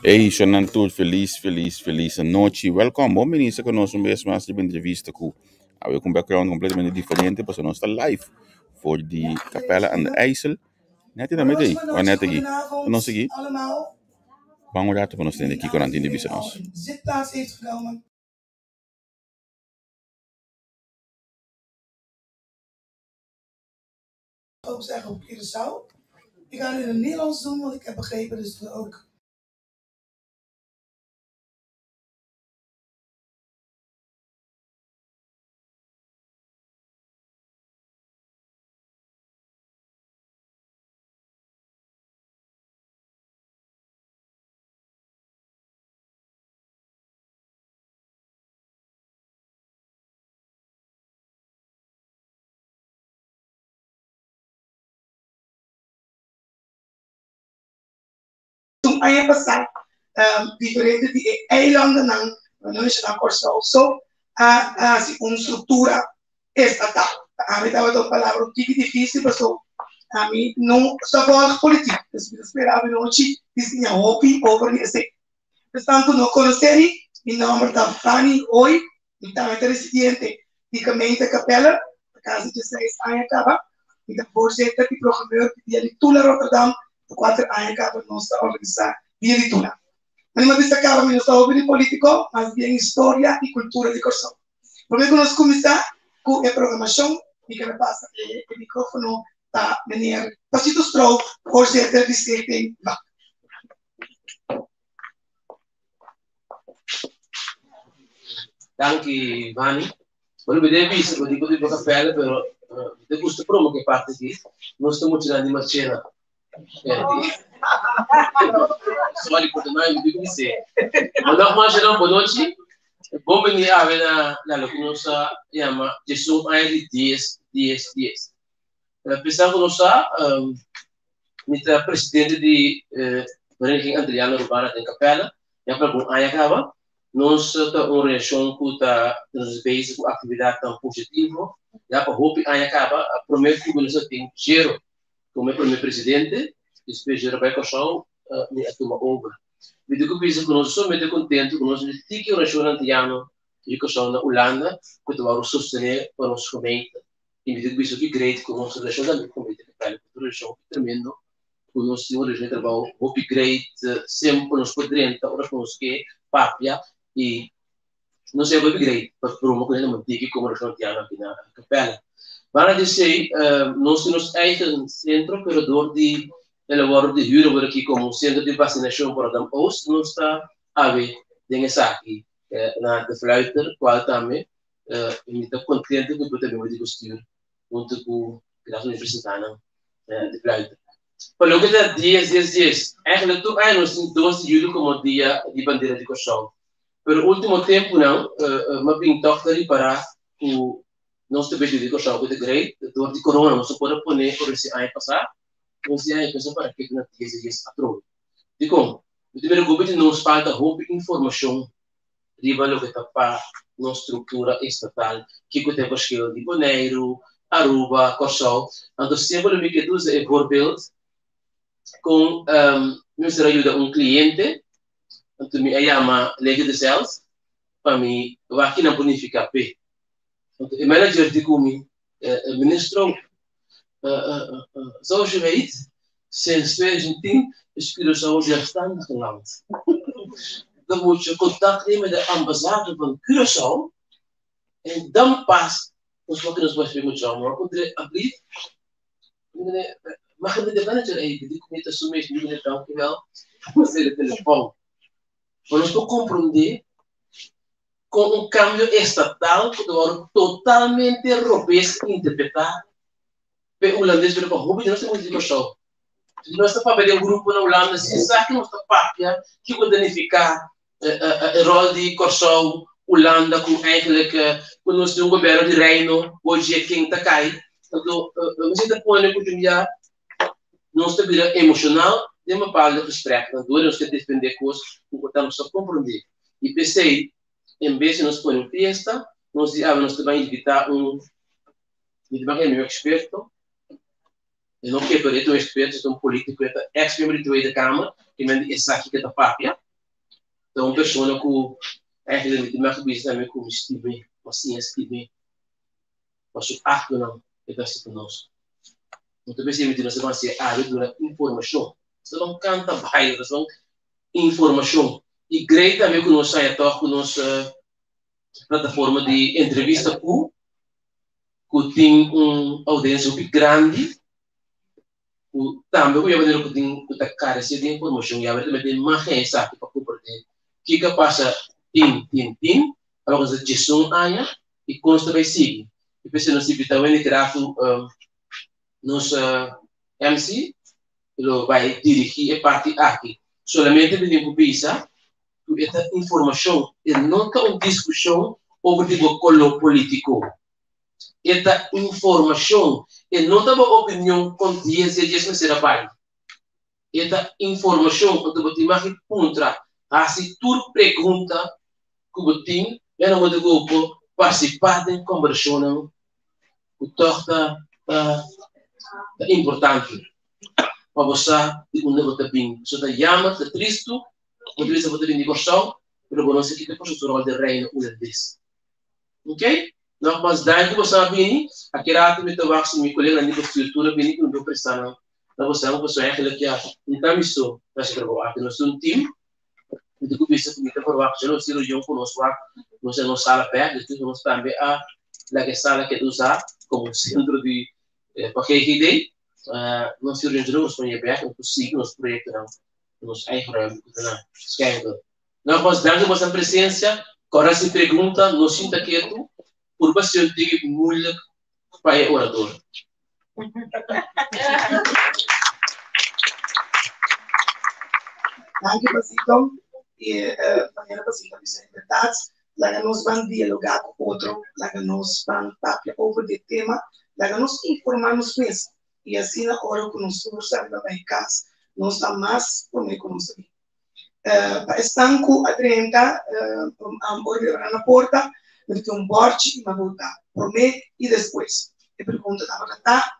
Ei, Xanantul, feliz noite. Welcome, bom ministro conosco uma vez mais de uma entrevista com um background completamente diferente, porque nós está live voor die Capella aan de IJssel. Net in de midden, waar net aqui. Nós aqui, vamos lá para nós ter aqui com a entrevista nós. Zitplaats heeft genomen. Ook zeggen op Curaçao. Ik ga het in het Nederlands doen, want ik heb begrepen dus er ook. Toen aan je passar diferente de eilanden não está Curaçao. So, assim, uma estrutura estatal. A mim estava uma palavra um pouco difícil, mas a mim não só falando política. Eu esperava não te dizer hobby over esse. Portanto, não conhecerem em nome da Fanny hoje, então é residente de gemeente Capella, a casa de 6 anos acaba, e da voorzitter de programmeur de Litula Rotterdam, de 4 anos acaba nossa organização de Litula. Mas não disse acaba não só sobre político, mas bem história e cultura de Corsão. Por isso nós começar com a programação e que me passa o microfone para meneer Pasito Stroop, voorzitter de stichting VAC. Dank je, Vani. Volevo vedere visto, dico di Capella, però di questo promo che parte qui, non sto mostrando di Marcena. Sorry for the night, we didn't say. Ma no, Marcena, boa noite. Bom venire a ver la locunosa, llama Jesús Aire 10. Pensando nossa, mitra presidente de Vereniging Antilliana Urbana de Capella, já para com Ayacaba. Nós temos uma reação que nos base com atividade tão positiva. Já para hope acaba a primeira que nós temos Gero como primeiro presidente, depois Gero vai Corsão e a turma over. Me digo que nós somos muito contentes que nós temos uma reação antiana de Corsão na Holanda que vamos sostener para nossa gemeente. E me digo que é great que nós reação da gemeente que é uma reação tremendo. Que nós temos uma reação de trabalho hope great sempre nos podemos horas nos que papia e não sei o que grei para uma coisa muito dica como nós antiano aqui na Capella. Para dizer, nós temos eigen centro operador de elaborar de huur aqui como centro de vacinação para Rotterdam Oost, nós está a ver dengue aqui na de Fluiter, qual também me está contente que eu também vou discutir junto com a universidade de Fluiter. Para o que é dias, eigenlijk tu nós temos 12 de julho como dia de bandeira de Corsão. Pero último tempo não, mas bem toca ali para o nosso trabalho de Corsão que é great, dor de corona não se pode poner por esse ano passar, esse ano passar para que não tenha dias atrás. De como, o primeiro governo nos falta roupa informação de valor que está para nossa estrutura estatal, que tem a escola de Bonaire, Aruba, Corsão, então sempre o que tu é voorbeeld com nos ajuda cliente. Então, me chama Liga de Sales, para mim, eu aqui não bonificar P. Então, o manager de como ministro, zoals je weet, sinds 2010 is Curaçao zelfstandig land. Dan moet je contact nemen met de ambassade van Curaçao en dan pas, ons wat kunnen we spreken met jou, maar alsjeblieft, mag je de manager even, die komt niet te sommen, die meneer, dankjewel, mas ele telefone. Nós vamos compreender com cambio estatal que agora totalmente robês interpretar pelo holandês pelo hobby de nós temos de Corsão. Se nós estamos para ver um grupo na Holanda, se sabe que nós estamos para que pode danificar o rol de Corsão, Holanda, com eigenlijk quando nós temos um governo de reino, hoje é quem está cai. Então, nós estamos com uma oportunidade, nós estamos emocional, de uma parte do respeito, nós temos que defender coisas, nós a compreender. E pensei, em vez de nós pôr em festa, nós também invitar meu experto, eu não quero ter um experto, eu sou um político, ex-membro da Tweede Kamer, que me disse aqui que é da Pápia, Então, pessoa que eigenlijk de mag bezig met commissie mee, maar CST mee, was op 8 não, é da se conosco. Então, pensei que nós vamos ser a área informação. Você não canta baile, nós vamos informação. E grande também que nós saímos com nossa plataforma de entrevista que tem audiência muito grande. Também eu maneira que tem que carecer de informação, e a verdade tem mais gente para compreender. Que passa tim, agora a gestão aia e consta vai seguir. E pensei no civil também que rato nossa MC, ele vai dirigir a parte aqui. Solamente pedimos para que esta informação e não é uma discussão sobre o colo político. Esta informação e não é uma opinião com 10 e 10 meses de pai. Esta informação que você vai contra assim tudo pergunta que você tem, é no modo grupo participar da conversação, o torta é importante para você de um negócio bem. Você está chama, está triste, muitas vezes você tem negociação, mas você não sei que tem posição de reino ou de Deus. Ok? Não, mas daí que você vai aqui rato me trabalho com meu colega na estrutura bem que não vou prestar não. Então você é uma pessoa que é então isso, nós trabalhamos aqui nós somos um time. De que bisa kita berwak jelo cirurgião conosco nós não sala perto de nós também a la sala que usa como centro de porque aqui nós cirurgião nós põe perto nós consigo nos projetos nós aí para não esquece não posso dar uma presença agora se pergunta nós sinta quieto por bastante de mulher para orador. Danke, Basito. E maneira Basito dizer verdade, lá nós vamos dialogar com outro, lá nós vamos falar over o tema, lá nós informamos mesmo. E assim na hora que nós estamos na minha casa, nós estamos mais por meio que nós aqui. Para estar com a 30, olhar na porta, ele tem bote e vai voltar. Por meio e depois. E pergunta tá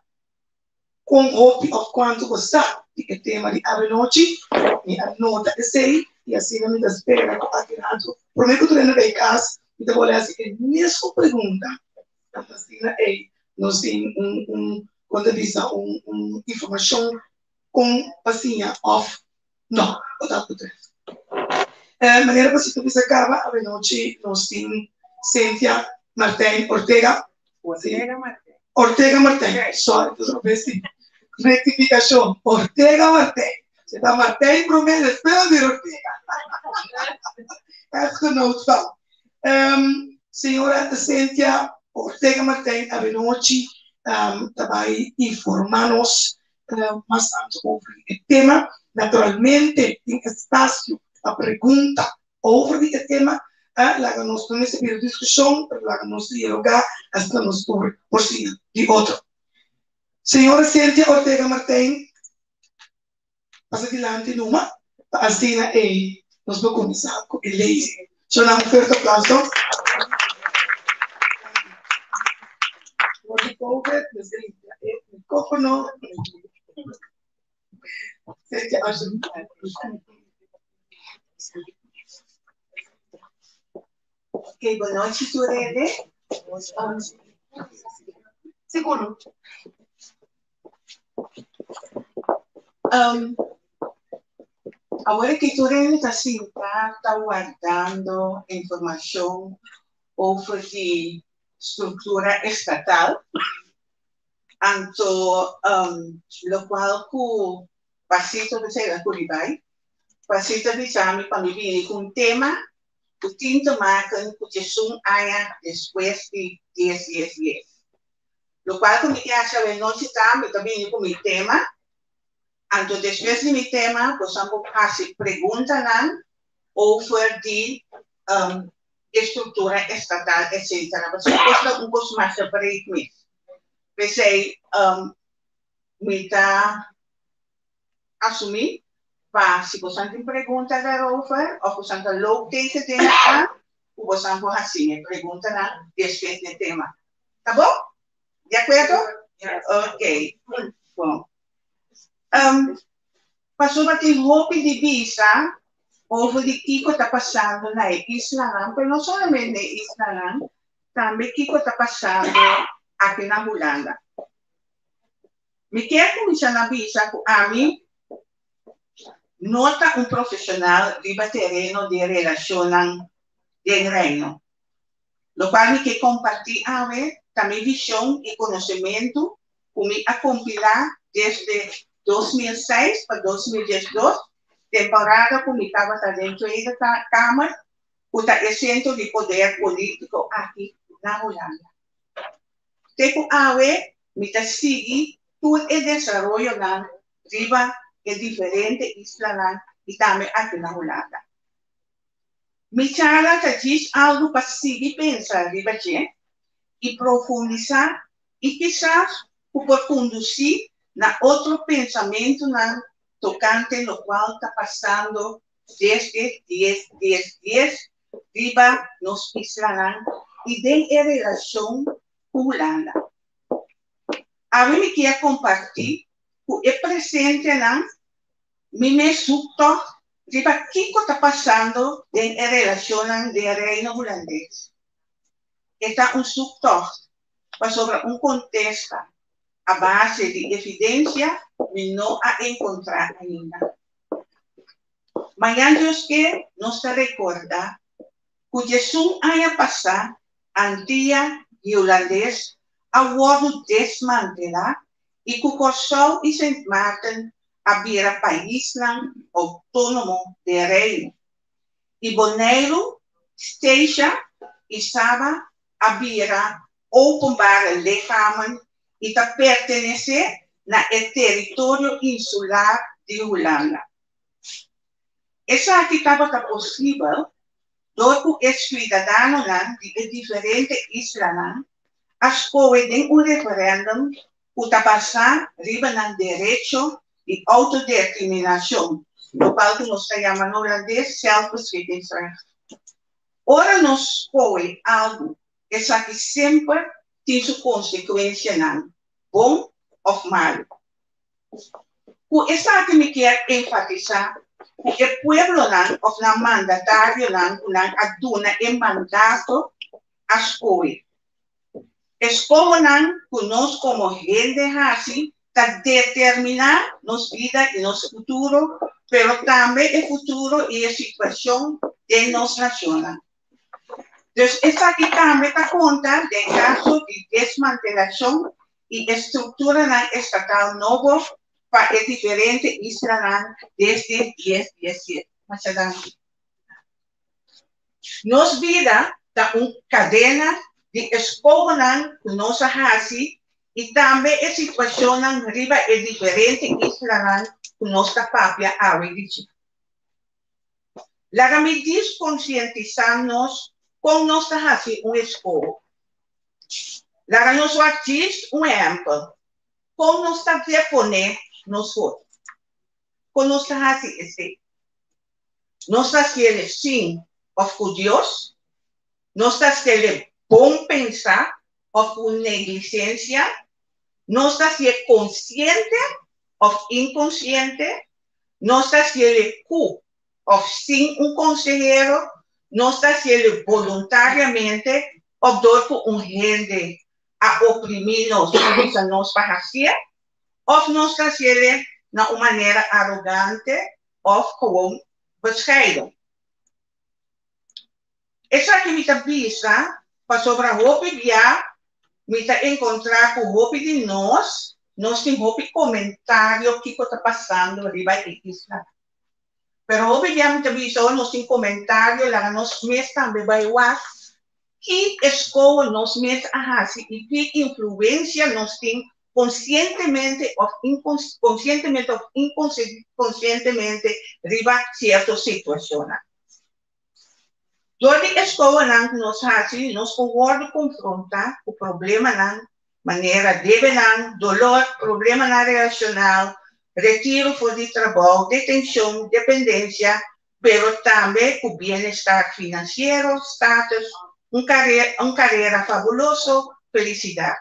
com o quanto gostar do tema de a noite, e a nota de 6, e assim não me espera aqui dentro. Por meio que tu ainda vai casa, e te vou ler assim, a mesma pergunta. Assim, nós temos quando diz informação com passinha off, não, botar por trás. Maneira para se tu acaba, a noite nós temos Cynthia Martín Ortega. Ortega Martín, só que eu pensei. Rectificación, Ortega Martín. Se está Martín promedio, espero de Ortega. Es conocido. Señora Cynthia Ortega Martín, a noche también informarnos más sobre el tema. Naturalmente, en espacio, la pregunta sobre el tema, la que nos tome esa discusión, la que nos dialoga hasta nos por sí y otro. Senhora Cynthia Ortega Martín, passa adiante numa, assim nós vamos começar com ele. Deixa eu dar forte aplauso. Ok, boa noite, Turele. Seguro. Agora que tu está guardando informação sobre a estrutura estatal, então, lo qual que Pasito de ser a Curibay, Pasito de chame para me vir com um tema que tem que marcar que Jesus haya depois de 10 dias. Lo qual que me acha bem não está, me também com o tema. Então, depois do tema, nós vamos fazer perguntas sobre a estrutura estatal, etc. Você pode um pouco mais separado mesmo. Pensei, me está assumir, se você tem perguntas sobre, ou você tem located em ou você pode fazer perguntas depois do tema. Tá bom? De acordo? Ok. Bom. Passou a ter roupa de vista, over de Kiko está passando na Isla Lang, pero não somente na Isla Lang, também Kiko está passando aqui na Holanda. Me quer começar a avisar que a mim nota um profissional de terreno de relação de reino, lo qual me quer compartilhar também visão e conhecimento que me a compilar desde 2006 para 2012, temporada que me estava dentro da Câmara, o centro de poder político aqui na Holanda. Teco awe, me sigue todo o desenvolvimento na riba de diferentes islas e também aqui na Holanda. Me charla que diz algo para seguir pensar riba e profundizar e quizás por conduzir na outro pensamento na tocante no qual está passando desde 10 riba nos islas e tem relação com Holanda. A mim me quer compartilhar o presente na minha sucto riba o que está passando em relação de reino holandês. Está sucto sobre contexto a base de evidência que não a encontrar ainda. Mas antes que nos recorda que Jesus haya passado antia e holandês a wordo desmantelar e que Kosovo e Sint Maarten abira país autônomo de reino. E Bonaire, Steja e Saba abira openbare lichamen e está pertencer na território insular de Holanda. Essa aqui estava possível dopo os cidadãos de diferentes islas as coedem referendum que está passando riba no direito de autodeterminação, no qual que nós chamamos no holandês zelfbeschikkingsrecht. Ora nos coe algo, essa aqui sempre tem sua consequência, bom ou mal. O essa que me quer enfatizar, o pueblo ou na mandatário aduna em mandato as coe. Es como nós como gente assim, para determinar nossa vida e nosso futuro, pero também o futuro e a situação de nossa nação. Então, essa aqui também está conta de caso de desmantelação e estrutura estatal novo para diferentes islas desde 2017. Nossa vida está uma cadena de escola que nós hasi e também a situação na riba é diferente islas que nós papia a redigir. Lá me diz conscientizar-nos com nós hasi escola. Lá nós diz exemplo. Como nós deponer nos outros. Com nós hasi esse. Nós ele sim of Deus. Nós ele bom pensar ou com negligência, não está se é consciente ou inconsciente, não está se é cu ou sem conselheiro, não está se é voluntariamente ou dor por gente a oprimir-nos, a nós fazer, ou não está se é na uma maneira arrogante ou como bescheiden. Essa que me avisa para sobre a roupa me encontrar com roupa de nós temos roupa comentário que está passando ali vai isla. Pero roupa de me avisou nós temos comentário lá nós mesmos também vai lá que escola nós mesmos assim e que influência nós temos conscientemente ou inconscientemente riba certas situações. Durante a escola, nós podemos confrontar o problema na maneira de dolor, problema na relacional, retiro fora de trabalho, detenção, dependência, pero também o bem-estar financeiro, status, carreira fabuloso, felicidade.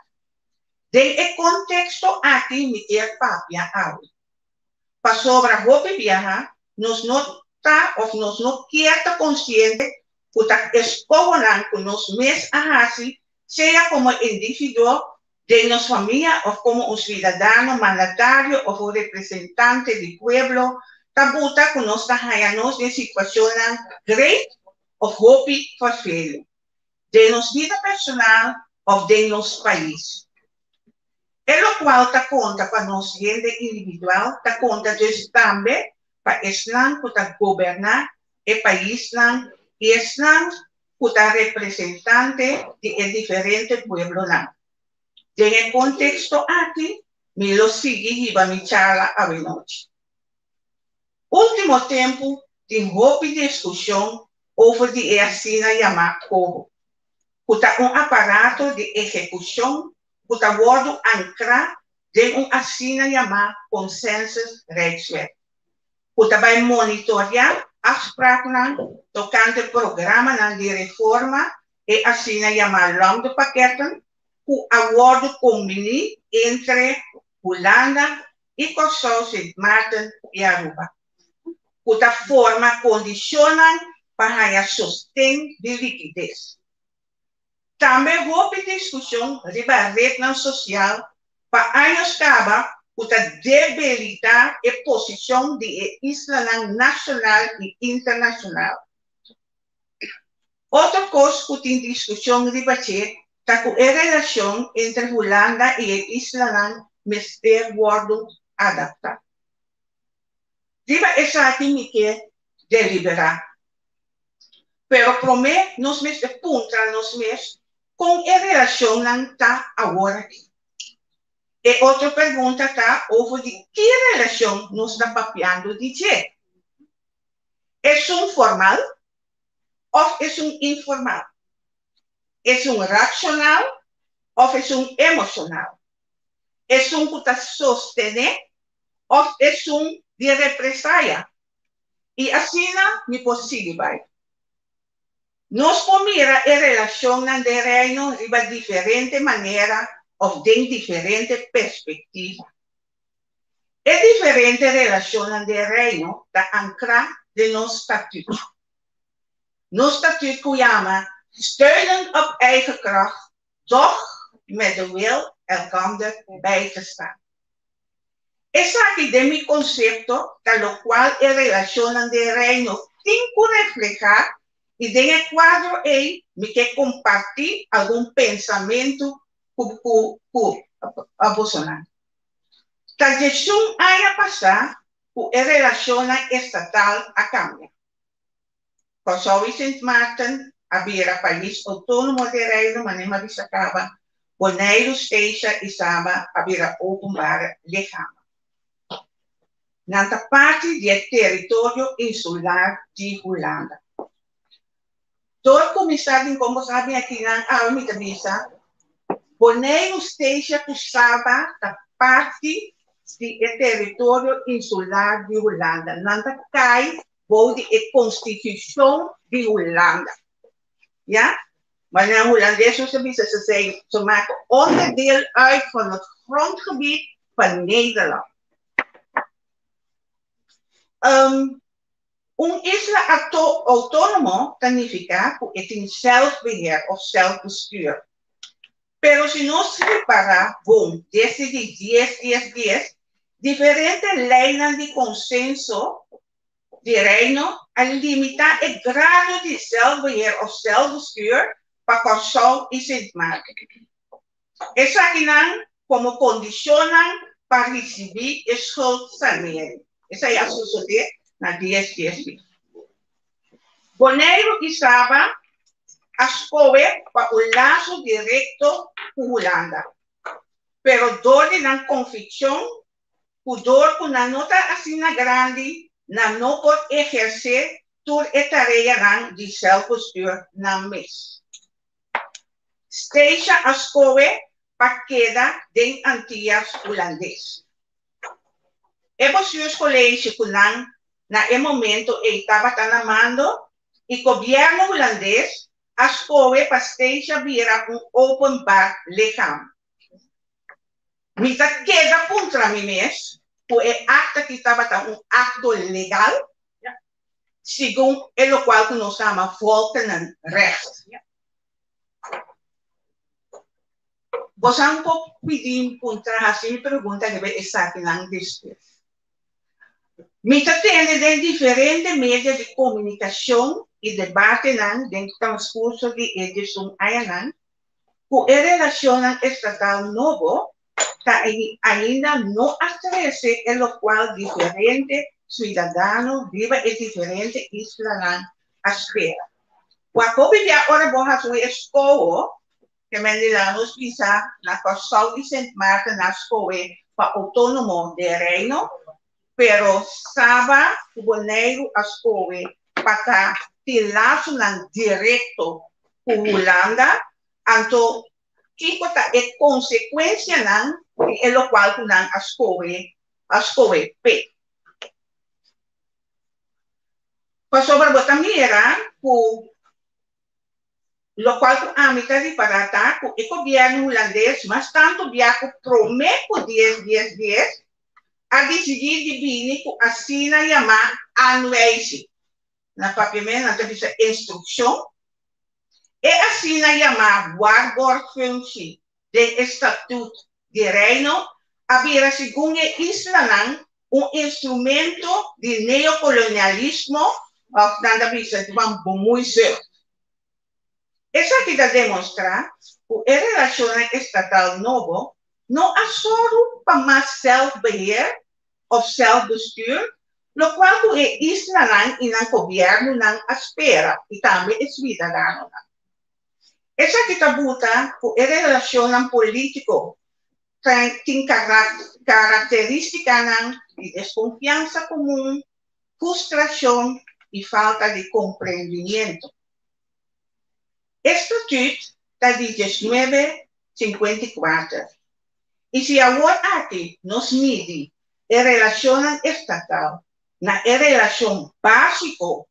Del contexto aqui me quer papia para sobre a roupa viajar, nós não tá of nos no quieta consciente puta escogonan con nos mes ahasi, sea como individuo de nuestra familia o como un ciudadano mandatario o un representante del pueblo, tabuta con nos hayanos en situación great of hobby vervelend, de nos vida personal o de nos país. En lo cual ta conta para nos gente individual, ta conta dus también para Islam para gobernar el país y Islam para representante de diferentes pueblos. En el contexto aquí, me lo sigue y va mi charla a noche. Último tiempo, de hobby discusión over de asina llamada COBO. Puta un aparato de ejecución, puta worden ancrado de un asina llamada consensus rechtswet. Puta vai monitorear afspraken tocante el programa de reforma e asina llamada landpakketten, que acordo combinado entre Holanda y Curaçao, Sint Maarten y Aruba. Puta forma condicionan para el sostén de liquidez. También hubo discusión sobre la red social para años caba puta debilitar la posición de Islam nacional y internacional. Otra cosa que tiene discusión debate es la relación entre Holanda y el Islam mister worden adaptada. Diba esa aquí que deliberar. Pero promete nos mes de punta nos mes con la relación está ahora aquí. E outra pergunta está over de que relação nos está papeando de quê? É formal ou é informal? É racional ou é emocional? É que está sostener ou é de represália? E assim não possível vai. Nós podemos mirar a relação de reino de diferente maneira of de diferente perspectiva. É diferente relação de reino da ancra de nosso estatuto. Nosso estatuto chama steunen op eigen kracht, doch met de wil elkander bij te staan. Esse acadêmico conceito, tal qual a relação de reino tem que refletir e de quadro me quer compartilhar algum pensamento a Bolsonaro. A gestão haya passar por a relação estatal a cambia. Curaçao e Sint Maarten havia país autônomo de reino, manema bisacaba, Bonaire, Steixa e Saba havia openbare lichamen. Nanta parte do território insular de Holanda. Todo comissário, como sabem aqui na Almita Bisa, Bonaire, Steixa e Saba da parte do território insular de Holanda. Nanta cai bode a Constituição de Holanda. Ja? Maar na Hollandese ze maken onderdeel uit van het grondgebied van Nederland. Isla autónomo significa que tiene zelfbeheer of zelfbestuur. Pero si no se repara, desde 10, diferentes lijnen de consenso de reino al limitar el grado de zelfbeheer of zelfbestuur para Curaçao y Sint Maarten. Esa que como condicionan para recibir schuldsanering. Esa ya sucede na 10. Bonaire y Saba escoge para un lazo directo con Holanda. Pero donde la convicción, pudor con la nota así grande, no por ejercer toda la tarea de zelfbestuur na mes. Steixa escoge para quedar de Antillas holandês. Hemos sido colegio que na momento estava tramando e o governo holandês escoge para Steixa virar openbaar lichaam. Mita queda contra mim mesmo, por acta que estava um acto legal, según lo cual nos llama volkenrecht. Vos han pedido puntar así pregunta que ve exactamente después. Mita tiene diferentes medios de comunicación y debate en el transcurso de edición ayan, que relacionan estatal nuevo, que ainda no aparece en lo cual diferentes ciudadanos viven en diferentes islas a espera. Cuando ya ahora vamos a su escola, que me diramos quizá la cosa y Sint Maarten na escola para autónomo de reino, pero saba boneiro a escola para tilaço directo com Holanda, então que é consequência é o qual a escola P. Passou para botar mira por lo qual a mitad de parata com o governo holandês, mas tanto viaco promete 10 a decidir de vir com assina chamar anuência. Na papel, na tabela instrução, e assina chamar waarborgfunctie de Estatuto de Reino, havia segundo Island instrumento de neocolonialismo, of na tabela de muito. Essa aqui demonstra que a relação estatal novo não é só para mais self-beheer ou self-bestuur, lo qual é isla e o governo não espera, e também é cidadano. Essa aqui tabuta que a relação político tem característica de desconfiança comum, frustração e falta de compreendimento. Estatuto da 1954. E se agora aqui nos mide a relação estatal na relação básica com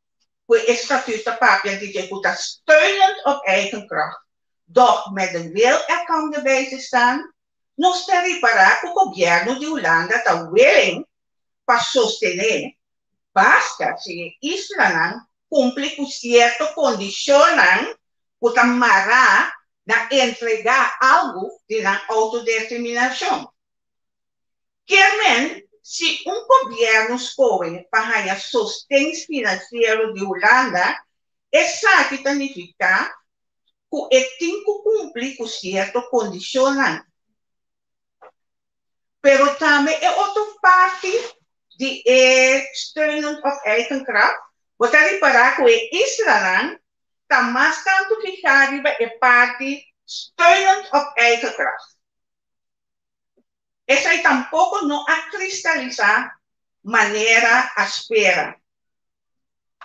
o Estatuto da Papia de que está steunend op eigen kracht, doch met de wil kan erbij te staan, nos terá para que o governo de Holanda está willing para sostener, basta se Island cumpre com certas condições que tamará de entregar algo de la autodeterminação. Querem, se governo escolhe para o sustento financeiro de Holanda, isso significa que tem que cumprir com certas condições. Pero também é outra parte de steunend op eigen kracht. Você reparar que Israël está mais tanto fijado em parte steunend op eigen kracht. Essa aí tampouco não a cristalizar maneira à espera.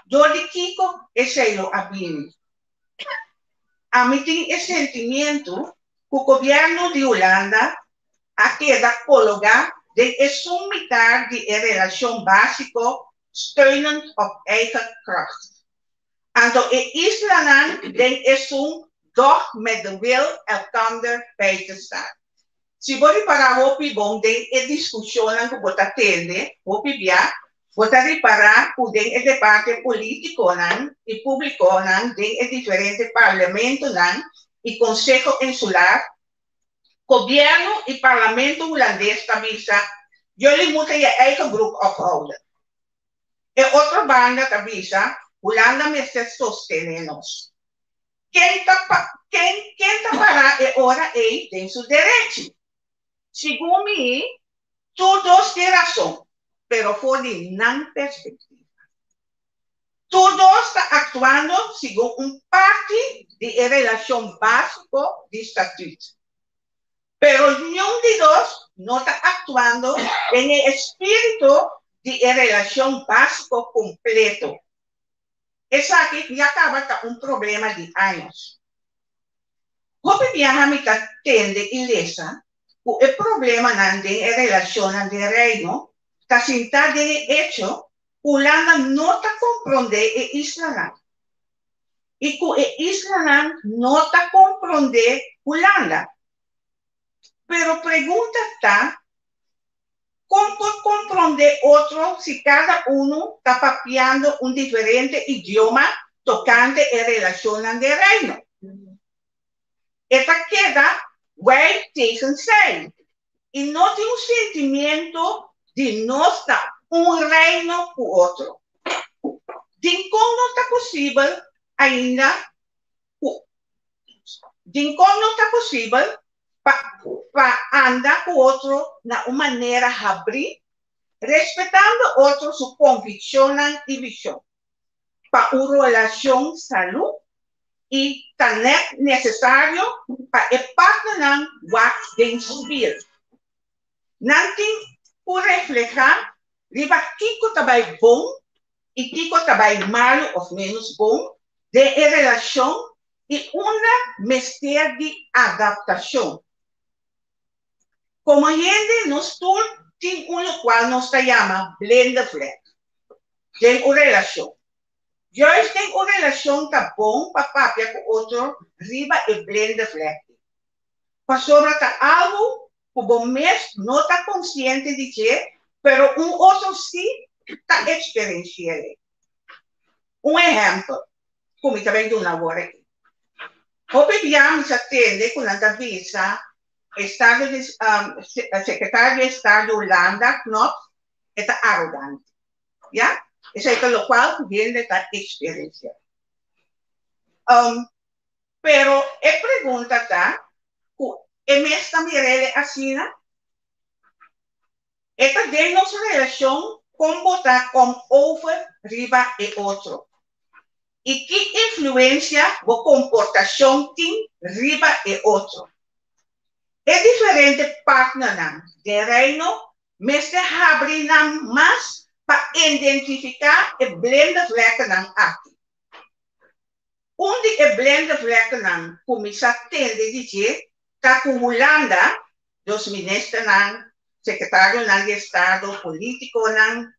Do de Kiko, esse aí o abine. A mim tem esse sentimento que o governo de Holanda a queda colocar de exumitar de relação básica steunend op eigen kracht. Então, Island den doch met de wil elkander bij te staan. Se você parar o bom tem a discussão que você atende, o via, você reparar que tem o debate político e público tem diferentes parlamentos e Conselho Insular, governo e parlamento holandês também jullie moeten je eigen broek ophouden. E outra banda também Holanda met sostenernos. Quem para é hora tem seu direito. Segundo mim, todos têm razão, pero for de não perspectiva. Todos estão atuando segundo parte de relação básica de estatuto. Pero nenhum de nós não está atuando em espírito de relação básica completo. Essa aqui já acaba com problema de anos. Como viajamos tende ilesa, o problema não tem relação de reino, está sentado em hecho, Holanda não está compreendendo Israel. E que Israel não está compreendendo Holanda. Pero pergunta está, ¿Cómo comprender otro si cada uno está papeando un diferente idioma tocante en relación al reino? Esta queda wij tegen zij. Y no tiene un sentimiento de no estar un reino con otro. De como no está posible ainda, de como no está posible para andar con otro de una manera abrir, respetando otro su convicción y visión, para una relación salud y tan necesario para el partner que subir. Nanti por reflejar, riba Kiko tabay bom y Kiko tabay malo o menos bom de relación y una mezcla de adaptación. Como gente nos tiene uno cual nos llama blender flag. Tiene una relación. Yo tengo una relación tan bom para papia con otro, riba el blender flag. Para sobre algo como mes no está consciente de que, pero un otro sí está experienciando. Un ejemplo, como también de una hora aquí. Obviamente se atiende con la visa, secretario de Estado de Holanda, Knop, está arrogante. ¿Ya? Eso es lo cual viene de esta experiencia. Pero he preguntado, ¿en esta mirada así, ¿no? Esta de nuestra relación con votar con over, riba y otro. ¿Y qué influencia o comportación tiene riba y otro? Es diferente partner de reino, me se abre más para identificar el blend vlekken aquí. Onde el blend vlekken comienza a tener que está con Holanda, los ministros secretario de Estado, político,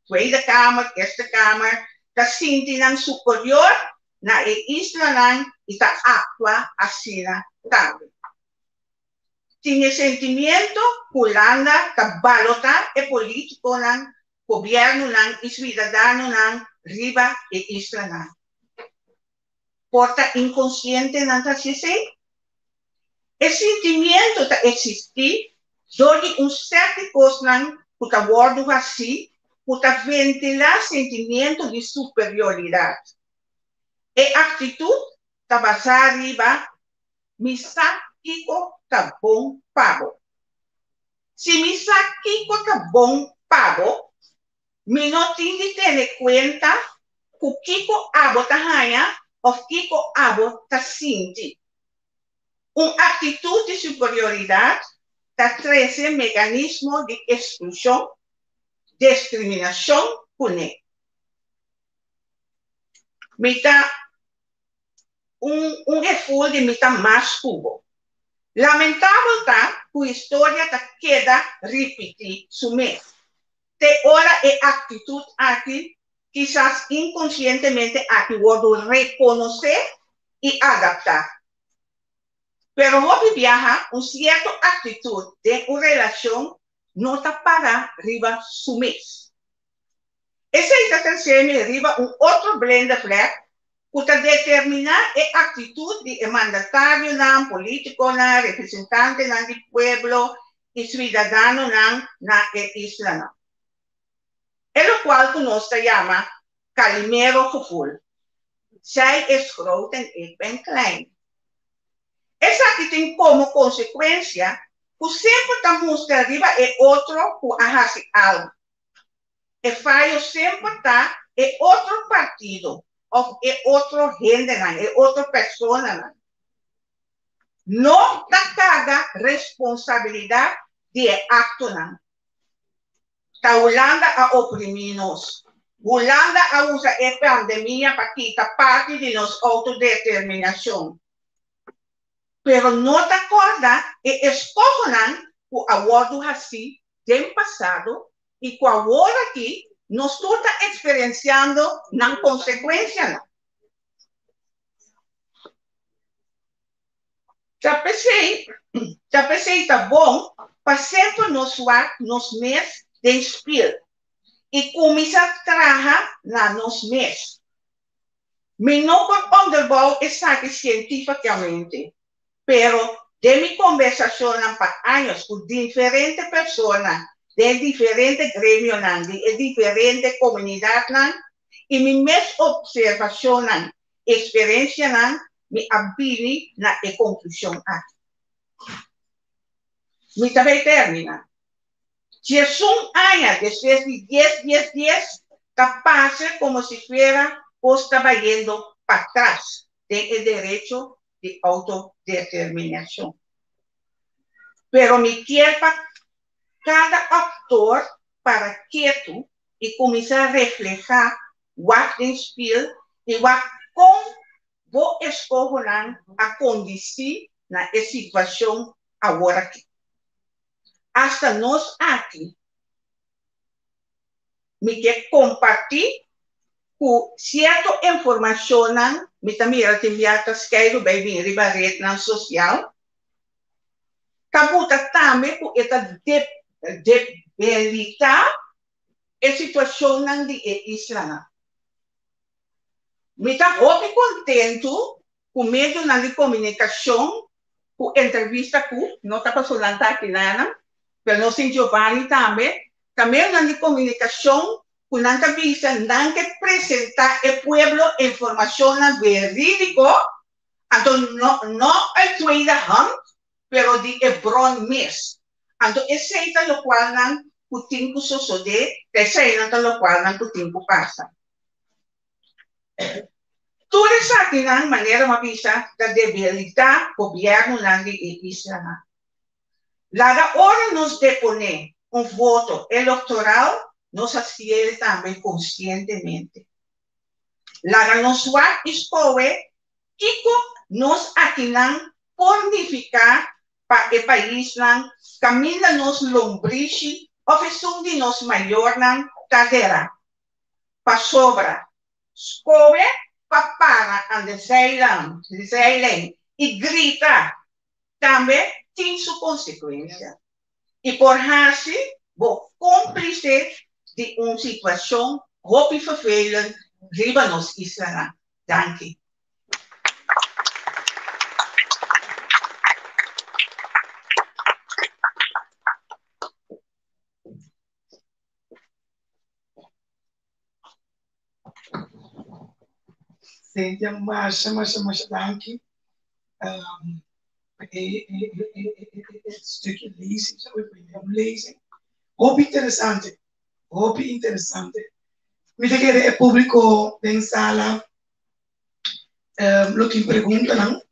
Tweede Kamer, Eerste Kamer, está sintiendo superior na isla y está actua así también. Tiene sentimiento, Holanda está balota el político, gobierno y ciudadano riba e isla. Porta inconsciente el sentimiento está existir donde un certo cosa puta wordo así, puta ventilar sentimiento de superioridad. E actitud está basada arriba, mi saquico está bom pago. Si mi saquico está bom pago, mi no tiene que tener cuenta que Kiko abo está haya o Kiko abo está sinti. Una actitud de superioridad está 13 mecanismos de exclusión, discriminación, pune. Mita un esfuerzo de mita más cubo. Lamentable está que la historia queda repetir su mes. De ahora es actitud aquí, quizás inconscientemente aquí puedo reconocer y adaptar. Pero no viaja una cierta actitud de una relación no está para arriba su mes. Ese es el tercer arriba un otro blend flag para determinar la actitud de mandatario, político, representante del pueblo y ciudadano de la isla. Es lo cual nos llama calimero gevoel. Zij is groot en ik ben klein. Esa que tiene como consecuencia que siempre estamos arriba el otro que hace algo. El fallo siempre está en otro partido o en otro género, en otra persona. No da carga responsabilidad de acto. La Holanda ha oprimido. Holanda ha usado la pandemia para quitar parte de nuestra autodeterminación. Pero no te acordas y escogen que abordo así del pasado y que ahora aquí nos está experienciando las consecuencias. Ya pensé está bom para sempre nos meses de spil e começa a trabalhar na nos mes. Me não onderbouw está aqui cientificamente, pero de mi conversación para años con diferentes personas, de diferentes gremios, de diferentes comunidades, y mi mes observación, experiencia, mi abili na e conclusión aquí. Mi también termina. Si es un año después de 10, capaz como si fuera o estaba yendo para atrás del derecho de autodeterminación. Pero me quiero cada actor para quieto y comenzar a reflejar what inspira y what con vos escojan a condición na situación ahora aquí. Hasta nos aquí, me quiero compartir con cierta información, me también te enviar escrito bij de rede social. Kabuta também com essa debilitar a situação de Islã. Me está muito contente com o meio de comunicação, com entrevista com, não está passando aqui nada, mas não sei Giovanni também de comunicação, com nanta visa, não que apresentar ao povo informação verídica, então não é tweede hand, pero di ebron mes. Ando ese lo cual nan kuting kusoso de ese nan lo cual nan kuting pasa. Tudo isso aqui nan maneira mabisa da debilidade governo nan de Israel. La hora nos depone voto eleitoral nos hacía também conscientemente. La nos va escoger Kiko nos aqui nan pornificar para o país, camina nos lombriche, oferecendo de nos maior cadeira. Para sobra, escolhe para parar de Zeilen e grita, também tem sua consequência. E por assim, vou cúmplice de uma situação muito vervelhante, riba nos Israel. Danke. Cynthia, mas danke. Stukje lezing, zo even lezing. Hoop interessante. Me te quede el público en sala. Lo que preguntan,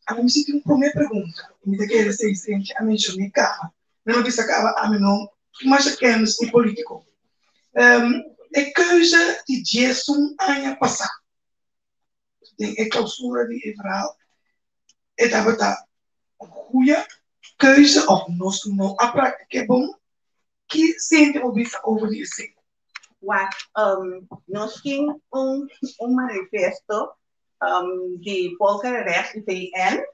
a mí sí que una pregunta. Me te quede Cynthia, a mí yo me acaba. No me acaba, a mí no. Mas kennis die politico. De keuze die Jason año pasado. De clausura die Israël. Het hebben dat een goede keuze of nos no a prática bom. Que sente over die zin. Wat nos ging manifesto de volkenrecht VN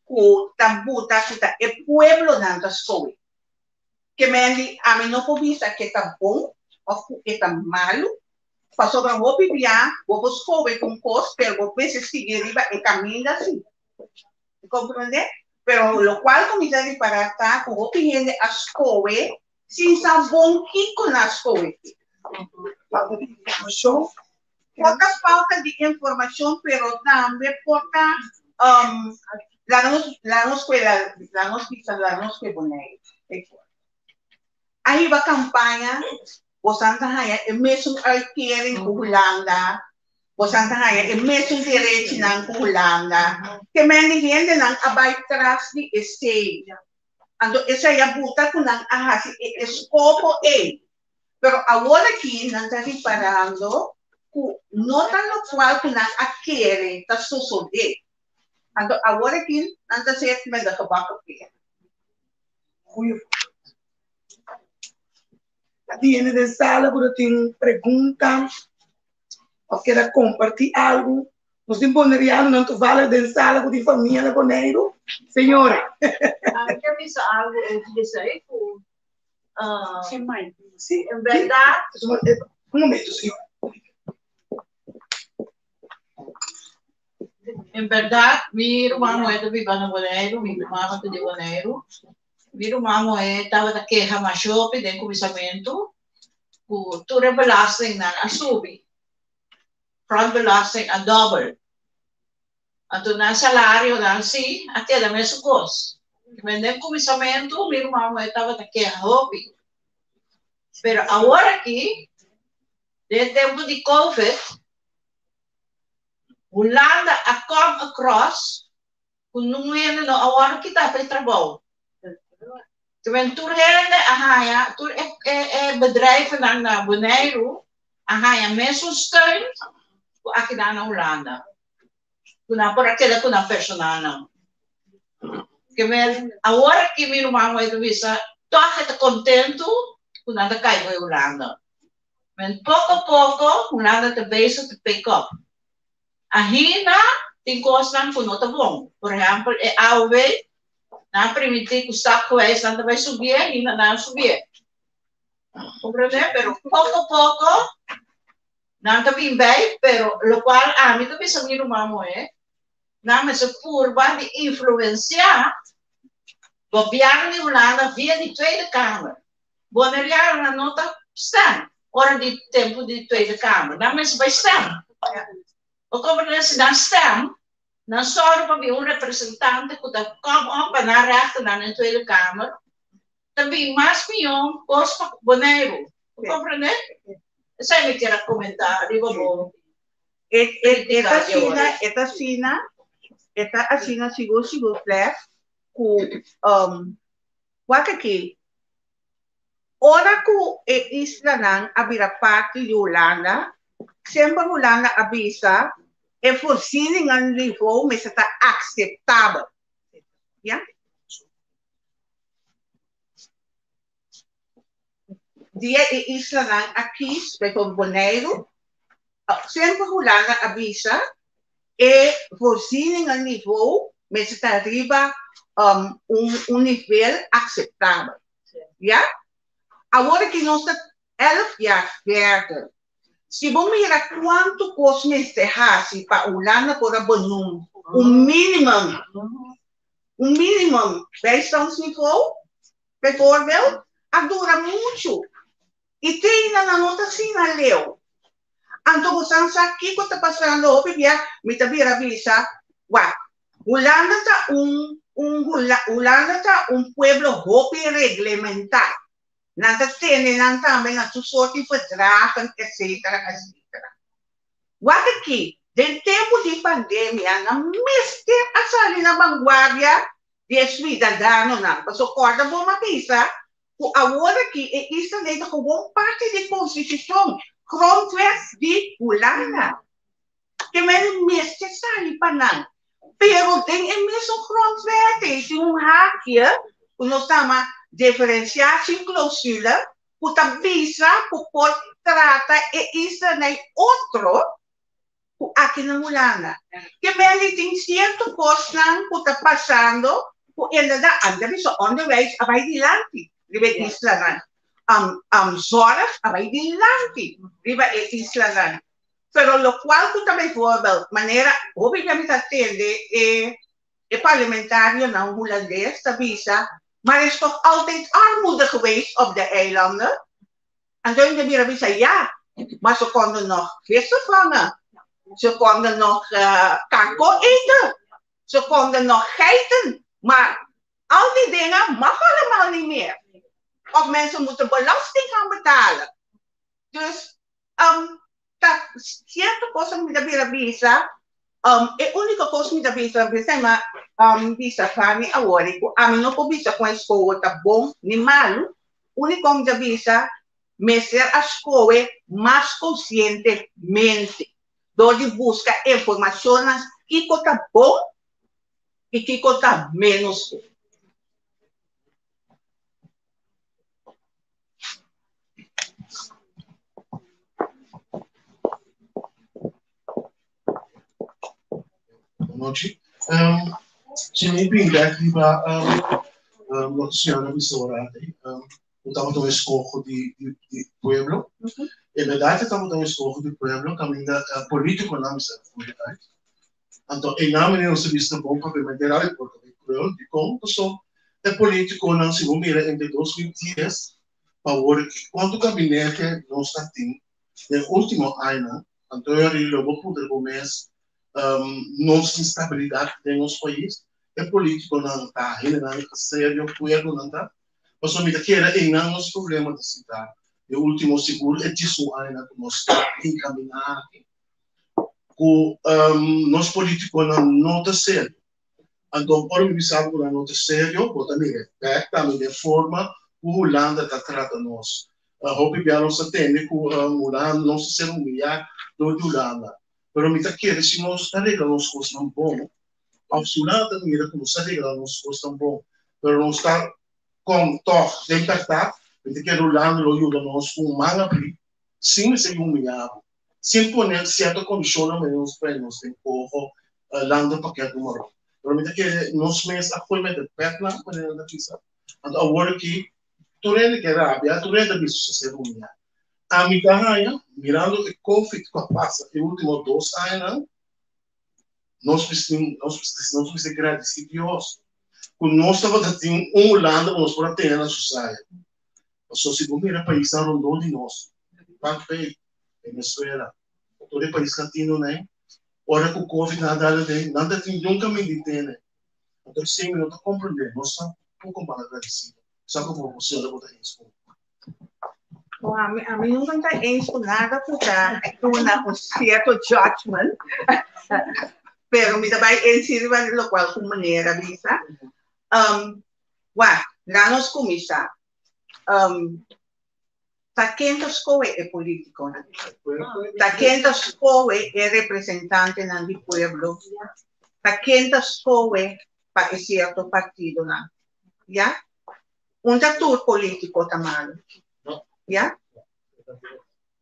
ku tambuta kita e pueblo nanta soy. Que me di a mí no povisa que está bom ou que está malo. Passou para o pipiá, vou escover com cos, pero vou pensar seguir e caminho assim. Compreende? Pero lo cual comienza a disparar con o piende a escover sin sabón kiko na escover. Pouca falta de informação, pero também pouca la nos que bonito. Aí va campanha Bosanta haya e mesmo alqueire em Holanda, Bosanta haya e mesmo direito na Holanda, que meni gente não abai trás de este, ando essa é a buta com não ahasi e escopo pero agora aqui não está reparando que não tá no qual que não alqueire tá suceder, ando agora aqui não está certo mas da cabaco que Tiene de sala, pero tiene preguntas o quiera compartir algo. Nos imponeríamos no tu vale de sala con tu familia de Boneiro, señora. Eu quero dizer algo, eu dizer Sí. En verdad, Un momento, señor. en verdad, mi hermano es de Bonaire, mi hermano es de Bonaire. Mi hermano estava da queja mais shopping de comissamento, com toda a belasting na asubi. Front belasting a double. Então, na salário, na si, até da mesma coisa. Vendendo comissamento, meu irmão estava da queja hobby. Pero agora aqui, desde o tempo de Covid, Holanda a come across, com número no agora que está para trabalho. Toen toerende ahaya, toen bedrijven naar Bonaire, ahaya mensen steun, voor ik naar Hollanda. Toen por aquela kuna personal não. Que me agora que meu irmão vai do visa, todo está contento, quando anda cai para Holanda. Mas pouco a pouco, Holanda está bezig te pick up. Ahina tem coisas que não tá bom. Por exemplo, é AOV. Na permitir que o saco não vai subir e não subir. Compreende? Pero pouco a pouco, não está bem bem, pero lo qual a mim também sabe no mamo não se curva de influenciar o governo de Holanda via de Tweede Kamer. Wanneer na nota staan, hora de tempo de Tweede Kamer, não se vai estar. O compreende se não staan. Dan zorgen we een representant die komt op naar rechter naar de Tweede Kamer. Dan ben je maar spion, kost Bonaire. Comprende? Essa é minha comentário, vamos. Esta China sigo flash com what aqui. Ora que isla nang abira parte de Holanda, sempre Holanda avisa é voorziening aan niveau, mas está aceitável. Ja? Dia e isla aqui, por Bonaire, sempre Holanda avisa é voorziening aan niveau, mas está arriba nível aceitável. Ja? Agora que nós estamos 11 jaar verder. Se vamos mirar quanto custa encerrar-se para Holanda por abonum, mínimo, bijstandsniveau, bijvoorbeeld, dura muito. E tem na nota assim na leu. Então, você aqui que está passando, me está vira visa, Holanda está um pueblo hopi reglementado. Nada tem, não também a sua sorte verdragen, etc. Wat aqui, do tempo de pandemia, na mesma a sair na vanguarda de cidadão, não, para socorrer a boa pista, agora aqui é isso ainda como parte da Constituição, grondwet de Holanda, que mesmo sair para não, pero tem é mesmo grondwet, tem hackje, nós chama diferenciação cláusula, puta visa, por trata e isso nem outro, aqui na Holanda. Que bem tem certo coisa que está passando, que ainda anda isso onderwijs, vai dilante, ribe Island. Zorg, vai dilante, ribe Island. Pero lo qual que também voorbeeld, maneira, obviamente atende é parlamentario na holandês, da visa. Maar er is toch altijd armoede geweest op de eilanden? En toen de Mirabi zei, ja, maar ze konden nog vissen vangen. Ze konden nog kakko eten. Ze konden nog geiten. Maar al die dingen mag allemaal niet meer. Of mensen moeten belasting gaan betalen. Dus, dat cierta cosa me da visa. E única coisa que me dá visa, mas visa fami agora, a mim não pode visa com a escola tá bom nem malo, única me dá visa, ser a escola mais conscientemente, onde busca informações que está bom e que está menos bom. Noite. Se me pingar aqui para a senhora Missorati, estamos no escojo de pueblo. En verdad estamos no escojo de pueblo, camina político na mesa comunidade. Então, em nome de nosso visto bom para permitir a repórter de Creole, de como é político não se mira entre 2010 para ver que quando o gabinete não está tem no último ano, então eu vou poder começar nossa instabilidade em nosso país, é político não está, generando sério, puerto não está. Mas o que era em nosso problema da cidade. O último seguro é disso ainda que nós estamos encaminhados. Com nós políticos não está sério. Então, por me sabe que não está sério, eu também respeito, também de forma que o Holanda está tratando nós. Houve bem nós atende que o Holanda não se ser humilhado do Holanda. Mas me quer se nós está regalando as coisas tão bom, a Holanda mira que nós está regalando as coisas tão bom, mas não está com toque de libertar, porque que o Holanda lo ajuda nós com manga abrir, sem ser humilhado. Sem poner certa condição menos para nós tem corro lando paquete número. Realmente que nós mesmos apoiamos de perna para não precisa. Então agora que turene que rabia, turene de ser humilhado. A minha ganha, mirando o Covid que passa, os últimos 2 anos, nós precisamos agradecer a Deus. Quando nós estamos tendo Holanda, nós podemos ter na sociedade. Só se você mira país ao redor de nós, Panamá, Venezuela, todo o país latino, né? Ora que o Covid nada tem nunca me detém. Então, sim, eu estou compreendendo. Nós estamos um pouco mal agradecidos. Só que eu vou botar isso. A mim nunca está isso nada porque um certo judgment, pero me vai ensinar lo qual com maneira visa. Lá nos comisa. Taquentos Coe é político, né? Taquentos Coe é representante do pueblo. Taquentos Coe para certo partido, né? Já? Ator político também. Já?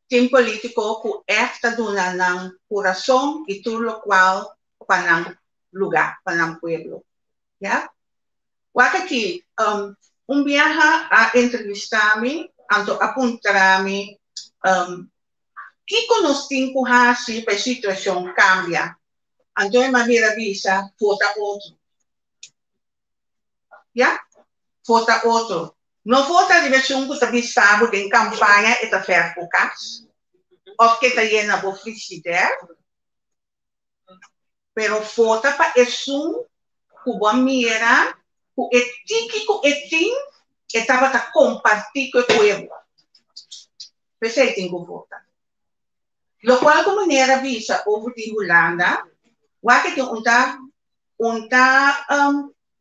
Tem político que está dando coração e tudo o qual para lugar, para pueblo. Já? Aqui, viaja a entrevistar-me, então apontar-me que nós temos assim para a situação cambia. Então, é maneira visa, vota outro. Já? Vota outro. Não vota a direção que está visado em campanha e está fer focas. Ou que está llena de frigideira. Pero vota para isso, que vai mirar, que é típico, estava a compartilhar com o povo. Pensei que tenho que votar. Lo qual, como maneira visa, houve de Holanda, o que tem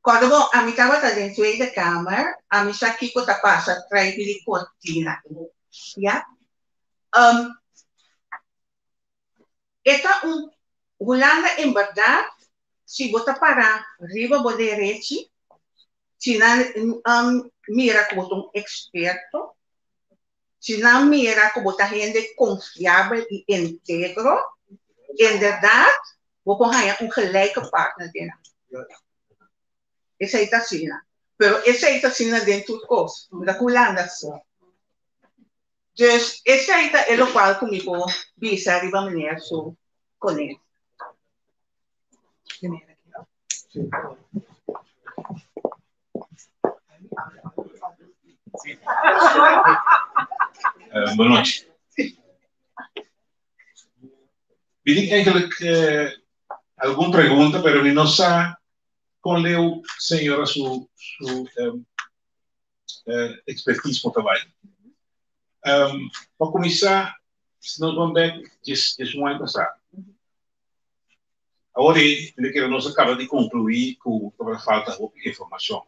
quando a mim estava dentro da Câmara, a mim está aqui que está passando atrás de cortina. Já? Esta Holanda, em verdade, se você parar, riba ou direita, se não mira como experto, se não mira como gente confiável e íntegro, em verdade, vou ganhar gelijke partner dentro. Essa é a China. Pero essa é a China dentro de coisas, da Holanda só. Então, essa é o qual comigo visa de uma maneira só com ele. Boa noite. Pedi eigenlijk alguma pergunta, mas eu não sei qual é o senhor a sua expertise para o trabalho. Para começar, se nós vamos ver, diz um ano passado. Agora, nós acabamos de concluir com a falta de informação.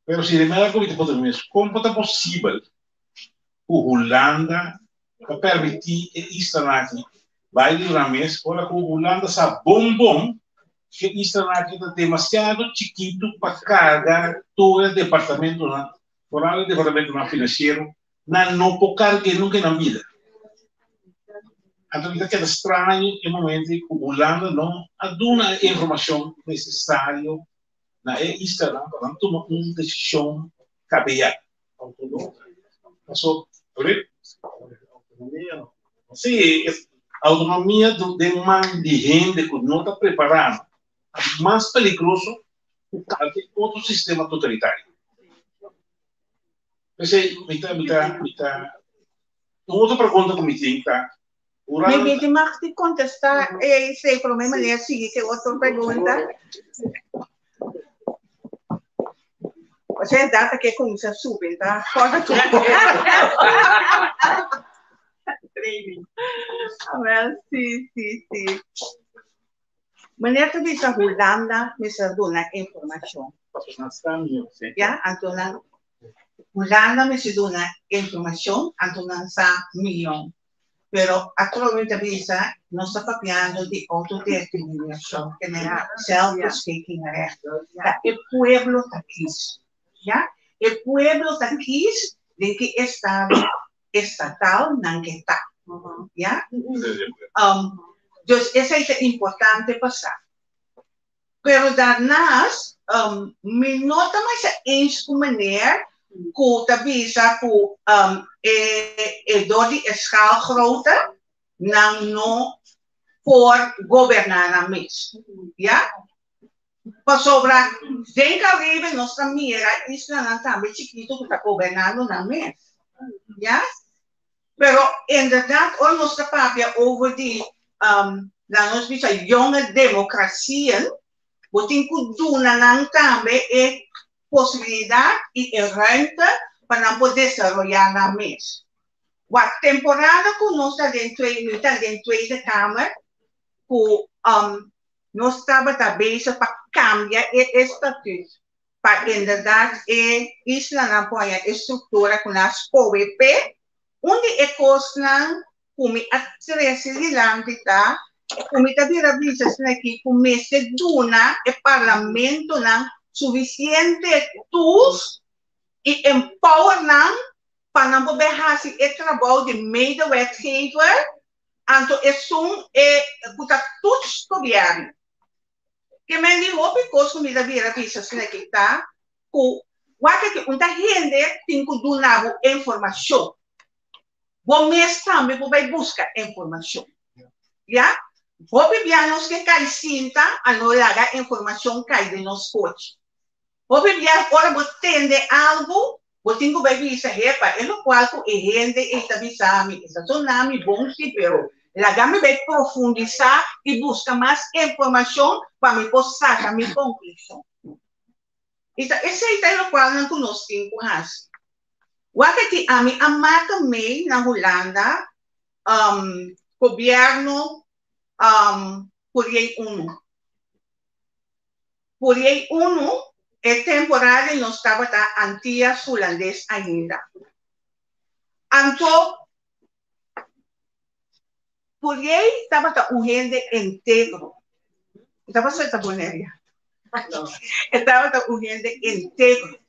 Mas, se de melhor coisa podemos, como é possível que a Holanda permitir isto aqui? Vai durar mês, agora que a Holanda sabe bom, que isto aqui é demasiado chiquito para carregar todo o departamento, fora o departamento financeiro, não pode carregar nunca na vida. Então, é estranho no momento que a Holanda não dá a informação necessária na isto para tomar uma decisão cabeada. autonoma. Pasó, autonomía. Sí, es autonomía de gente que no está preparado. Más peligroso que otro sistema totalitario. Entonces, outra pergunta que me tem, tá? Maybe mag te contestar esse problema ali, assim, que outra pergunta. Você é data que começa a subir, tá? Pode well, sim. Meneer tu bisa Holanda, bisa dona informação. Ya, antona Holanda bisa dona informação, antona sa milhão. Pero actualmente bisa não está papiando de autodeterminação, que é a self-speaking recht. O pueblo está aqui. Ya, o pueblo está aqui de que estado estatal não está. Ya, então isso é importante passar. Pero daarnaast, me nota mais eens com meneer, que tabisa ku door die schaalgrootte não por governar a mes, ja? Pas sobra, den Caribe nossa mira, isso não também chiquito que está governando na mes, ja? Pero inderdaad, al nossa papia over die, dan ons jonge democratieën, wat in kunt doen dan também é possibilidade e ruimte para poder desarrollar na mesa. A temporada que nós estamos dentro da Tweede Kamer, nós estamos também para cambiar o estatuto, para inderdaad isla na apoiar a estrutura com as POWP, onde é coisa como a 13 de lambda, como está vira visas aqui, começa a donar o parlamento não suficiente tools e empower para poder fazer o trabalho de medewetgever, então é todo o governo. Que me digo, porque como da vira visas aqui tá, o que muita gente tem que donar informação. Bom mês também vai buscar informação, já? Vou viajar que cai cinta a não largar informação cai de nós coach. Vou viajar agora vou entender algo, vou ter que ver isso repa, é no qual que a gente está visando, está sonando bom se pero largar me vai profundizar e buscar mais informação para me poder a minha conclusão. Então esse é o qual não conosco com as. Wakati ami amata may na Holanda, gobyerno Puriay 1. Puriay 1 é temporário não estava antigas holandês ainda. Então, Puriay estava gente íntegro. Estava só boneria. Estava gente íntegro.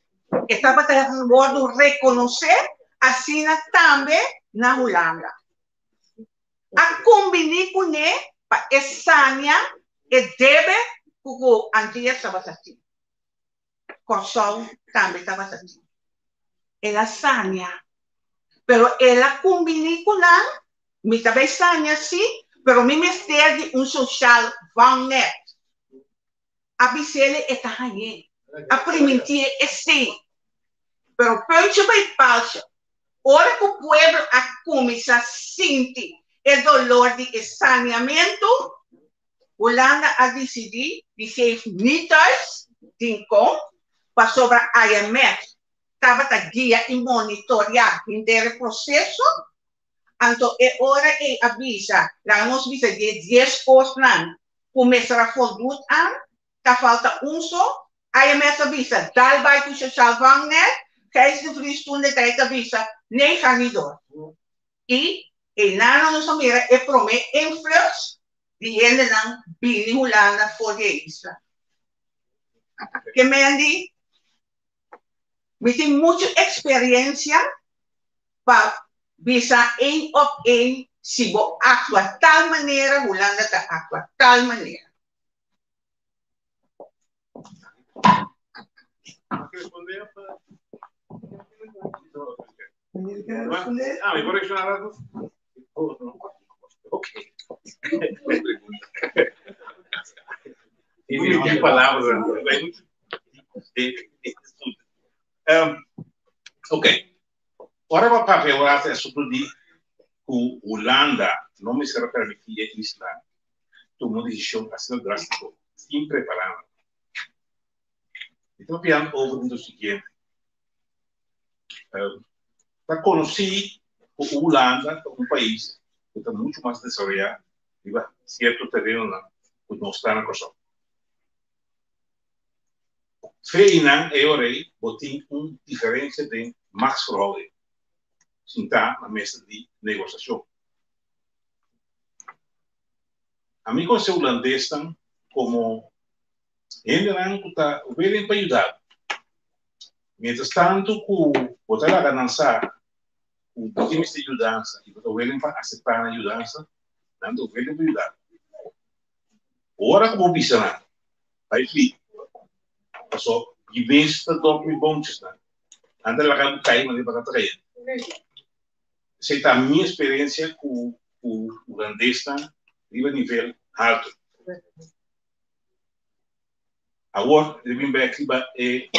Estava tentando reconhecer assim também na Holanda. A combinar com ele para examinar e deve que o antigo estava assim. Corsol também estava assim. Ela sania, pero ela combinar com ela, me também sania sim, pero me mestre de social vanet. A bicele está aí. A primitiva é sim. Pero punch by punch, ora que o pueblo a começar a sentir o dolor de saneamento, Holanda a decidir de ser meters de income para sobre a IMF. Estava a guia e monitorar o processo. Então, é hora que avisa, lá nós visa de 10% começar a produzir, tá falta só, a IMF avisa, dá vai para o social vanet, krijg de vriestunde tijd te visa, nee, ga niet door. En na onze meer, ik probeer influx, die hele dan binnen Holanda voor de isla. Que me han dit, met die mucha experiencia, para visa 1 op 1, si bo actua tal manera, Holanda te actua tal manera. me correccionar. Ok. Tem palavras. Ok. Ora va para veurate sobre que Holanda não me será permitir a Islândia tomar uma decisão assim drástica, impreparada. Então, piano over o seguinte. Para conhecer a Holanda, um país que está muito mais desenvolvido, e certo terreno que não está na coisa. Feina é o rei, tem uma diferença de machtsverhouding. Sentar na mesa de negociação. A mim, com o holandês, como ainda que está bem para ajudar. Mientras tanto, que você vai dançar, o time de ajudança, e você vai aceitar a ajudança, tanto vai para ajudar. Ora, como bisana, aí fui. Passou, e vem esta top e bom, anda lá que cai, mas para trazer. Essa é a minha experiência com o holandês, nível nível alto. Agora, eu vim aqui é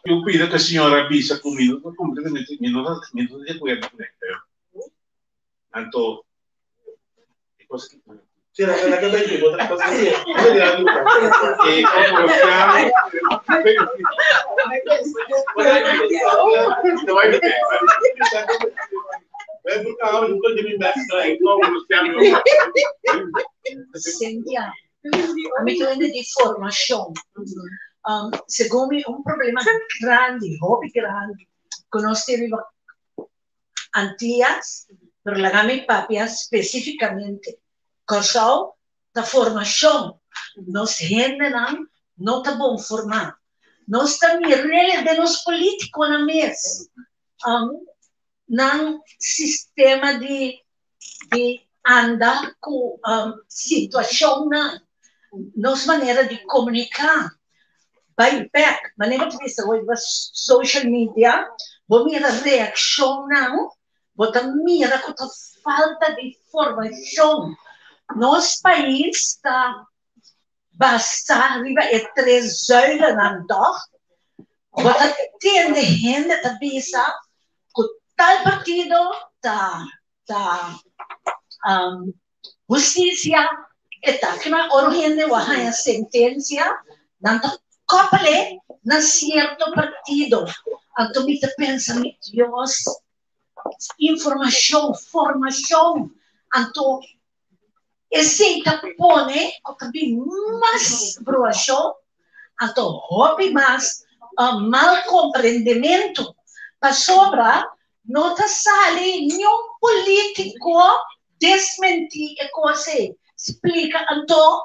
eu pido que a senhora visa comigo completamente minuto de acuerdo. Então, depois que Sì, la cosa di potrei passare. Sentiamo, a mettere di formazione. Secondo me un problema grande, hobby grande, conoscere Antillas, per la gamma papia specificamente, cosa da formazione, nos gente non sta buon formato, non sta mirele de los políticos na mesa, nang sistema de andar com situação na nossa maneira de comunicar. Vai back, maneira de vista hoje social media, vou mirar reação não, vou mirar com a falta de informação. Nosso país está bastante arriba é 3 horas na dag. Vou ter gente a pensar que tal partido tá justiça está que na origem a sentença não couple na certo partido. Então me pensa, meu Deus, informação, formação, então esse tapone que mais broação, então hobby mais mal compreendimento para sobra não está sale nenhum político desmentir e coisa explica então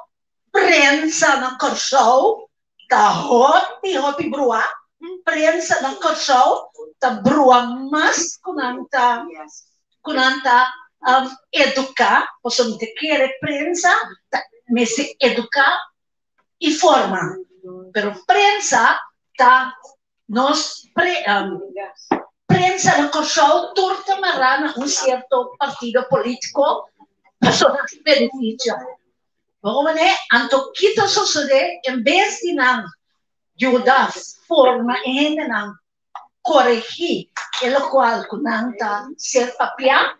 prensa na corção tá hobby broa prensa na corção tá broa mas kunanta educar posso te querer prensa me se educar e forma pero prensa tá nos prensa na corção torta marana certo partido político persona benefício. Vamos ver, anto kita sucede em vez de não ajudar forma e não corrigir, o qual não está ser papel,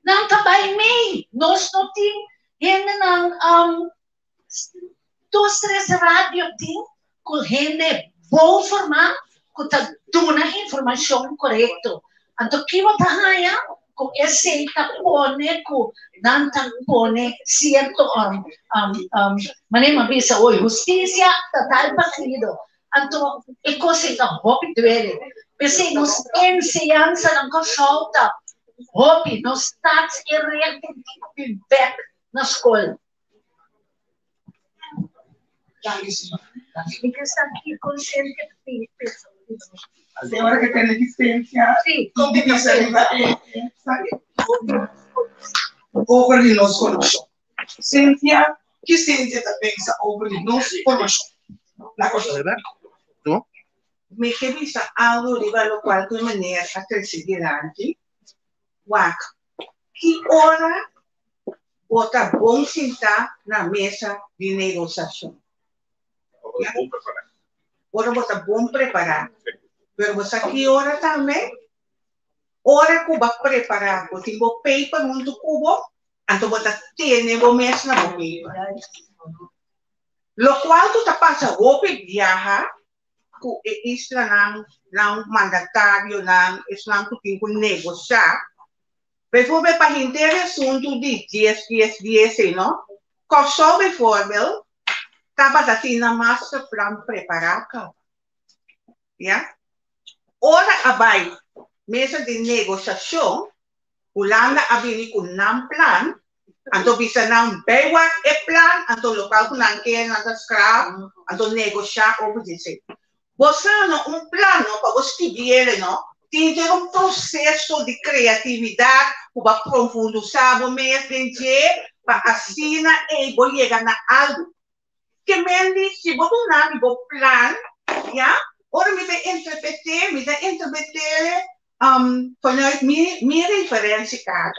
não está bem meio. Nós não temos não 2, 3 rádios com gente boa formar, que está dando a informação correta. Anto que você ganha com esse tapone, com não tapone certo maneira visa hoje justiça tal partido. Então é coisa que hobby dele. Pensei nos ensinança não consulta hobby nos stats e realmente back na escola. Tem que estar aqui consciente de pessoas. A senhora que tem existência Sim, over de nossa formação. Cíntia, que Cíntia pensa over de nossa formação? Na coisa, ¿No? me que visa algo riba lo cual de maneira a seguir aqui. Wak, que hora bota bom sentar na mesa de negociação. Hora bota bom preparar. Pero você que hora também? Hora que vai preparar, você tem o paper muito cubo, então você tem o mês na paper. Lo qual tu tá passa o viajar, que isso não mandatário, não isso não tu tem que negociar. Mas vou ver para entender assunto de 10, não? Com só bijvoorbeeld, tava assim na master plan preparada, ja? Ora abai mesa de negociação, Holanda abini com nam plan, anto bisa nam bewak plan, anto local com nam que nada scrap, anto negociar over dizer. Você não plano para você vier, não? Tem processo de criatividade para profundizar o mês de para assinar e vou chegar na algo. Que mendi se você não tem um plano, já? Ora me vai interpretar vanuit meer referentiekaart.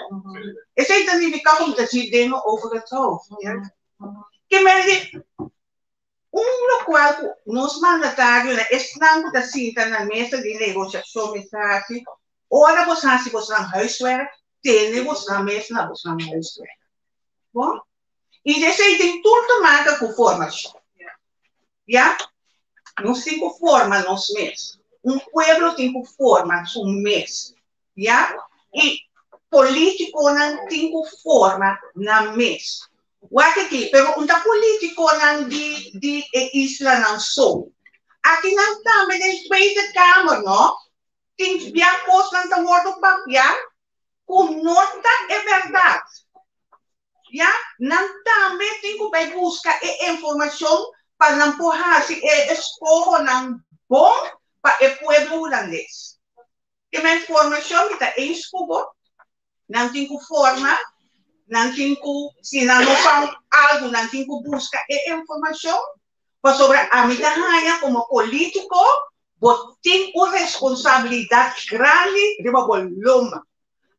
Het is dan niet om te zien dingen over het hoofd. Que mendi qual nos mandatário is lang dat zien na mesa de negociatie. Ora você não huiswerk, tem você na mesa na você não huiswerk. Bom? E desse tem tudo te maken com formação. Ja? Nós temos forma nos mês. Pueblo tem forma um mês. Ja? E político não tem forma na mês. Aqui, pero unta político não de isla não sou. Aqui não também tem Tweede Kamer, não? Tem biacos não tem wordo papia, com nota é verdade. Ja? Não também tem que buscar informação para não porrar se escolha não bom para o pueblo holandês. Que a informação está em escudo, não tem que formar. Não tem que, se não faz algo, não tem que buscar informação, mas sobre a minha como político, você tem uma responsabilidade grande de uma loma.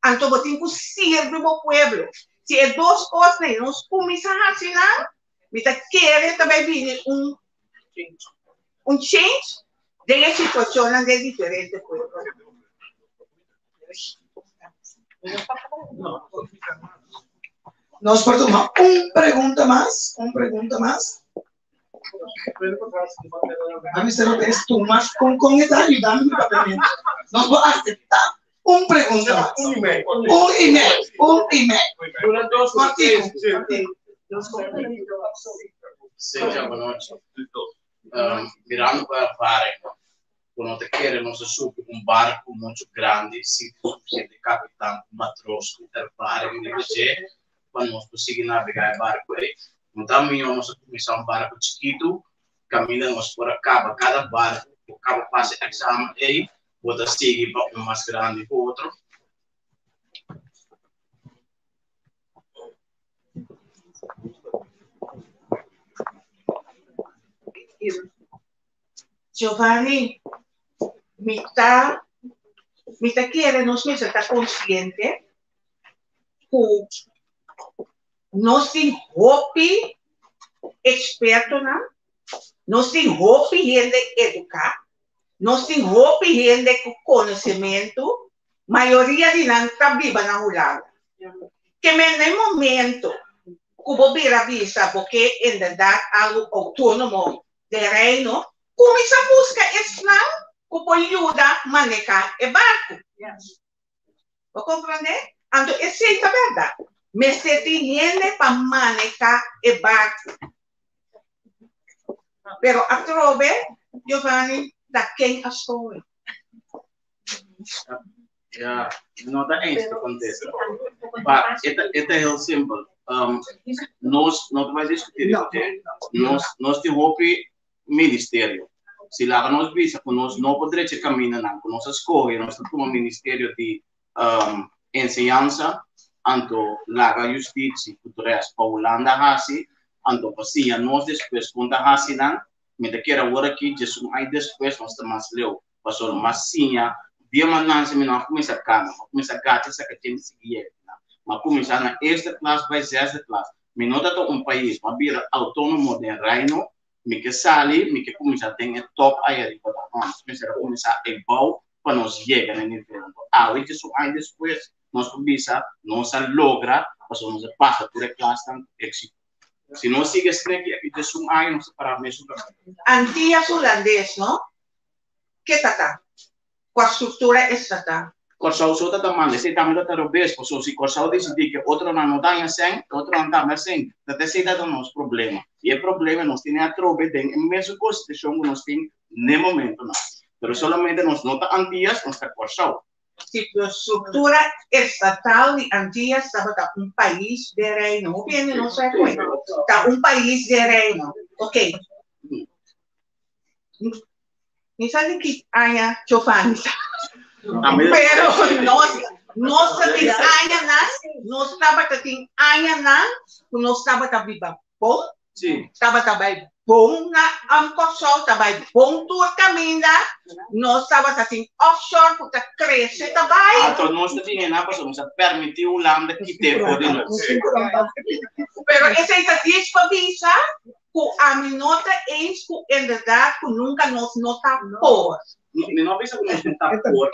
Então, você tem que servir o povo. Se é duas coisas, nós começamos a assinar, você quer também vir change de situação de diferentes povos. Nos por tomar pregunta más. A mí se lo que es tú más con esta ayudando mi papel. Nos va a aceptar pregunta más. Un email. Martín. Seja boa noite. Mirando para a Vare, quando te quer, nós subimos barco muito grande, suficiente capitão, matroso, intervare, para nós conseguir navegar o barco aí. Então, nós começamos barco chiquito, caminhamos por acaba, cada barco, acaba passa exame aí, bota seguir para mais grande para outro. Giovanni, mitad quiere nos mesa está consciente que nós tem hobby experto nós tem hobby gente educar, nós tem hobby gente com conhecimento, maioria de nós está viva na Holanda. Que no momento que vou vir a vista, porque em verdade algo autônomo de reino, começa a buscar Islam que pode ajudar a manejar o barco. Vou compreender? Então, essa é a verdade. Mas se tem gente para manejar o barco. Pero a trove, Giovanni, da quem a história? Ja, não dá isso que acontece. Mas é heel simples. Nós não vamos discutir isso. Nós temos ministério. Se lá nós visa que nós não podemos caminhar, que nós escolhemos, nós temos um ministério de enseñanza, anto laga justiça, cultura para Holanda hasi, anto pasia nós depois conta hasi me te quiero ahora aquí, Jesus, aí después nós estamos leu, passou massinha, dia manhã se me não começa a cama, começa a gata essa que tem que seguir, mas começa na esta classe vai ser esta classe, me nota to país, mas vira autônomo de reino, me que sali, me que começa a ter top aí ali para nós, começa a igual para nós chegar no nível, aí Jesus, aí depois nós começa, nós logra, passou nós passa por a classe tão éxito. Se não sigue este aqui, Jesus, aí não se para mesmo. Antillas holandês, não? Que tá? Com a estrutura estatal. Corsau sota tamang, se tamang da tarobes, so si Corsau decidi que outro não dá em sem, outro não dá mais sem, até se dá nos problema. E o problema nós tem a trobe tem a mesma constituição que nós tem no momento não. Mas solamente nós nota Antillas, nós está Corsau. Si a estrutura estatal de Antillas estava país de reino, o bien não sei como, está país de reino, ok. Não sabe que há chofane. Pero nós também nós estava também nós estava também bom, estava também bom na Ancossol, também bom tour caminho, nós estava também offshore para crescer também. Então nós também não passamos a permitir o Holanda que tem poder. Pero essa é diz para visa que a minota eens que inderdaad que nunca nos nota por. Não pensa que nós não está por.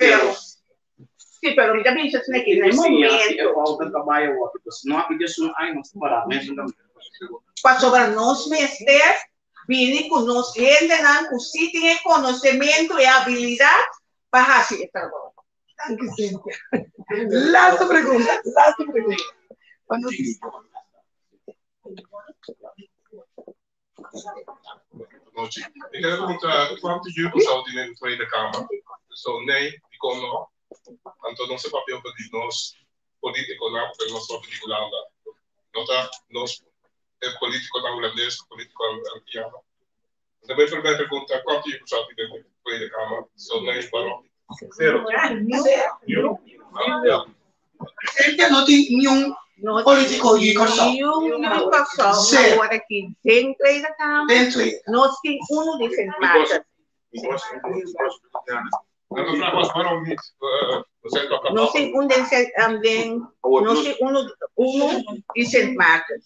Pero, sí, pero ahorita piensas en que en el momento. Para sobre nos meter, viene con nos entiendan, que sí tiene conocimiento y habilidad para hacer el trabajo. Thank you, Cynthia. Last pregunta. Ik heb een kwam de Jugoslavie in de Tweede Kamer. So nee, die kon nog. Anto non se papel para nós político não, porque nós somos de Holanda. Nota nós é político da holandês, político americano. Também foi uma pergunta qual tipo de Jugoslavie in de Tweede Kamer. So nee, waarom? Zero. Cynthia não tem nenhum político de Corsau. Nenhum Corsau, agora aqui dentro da Câmara, nós temos de Sint-Maarten. Waarom niet? Nós temos de Sint-Maarten.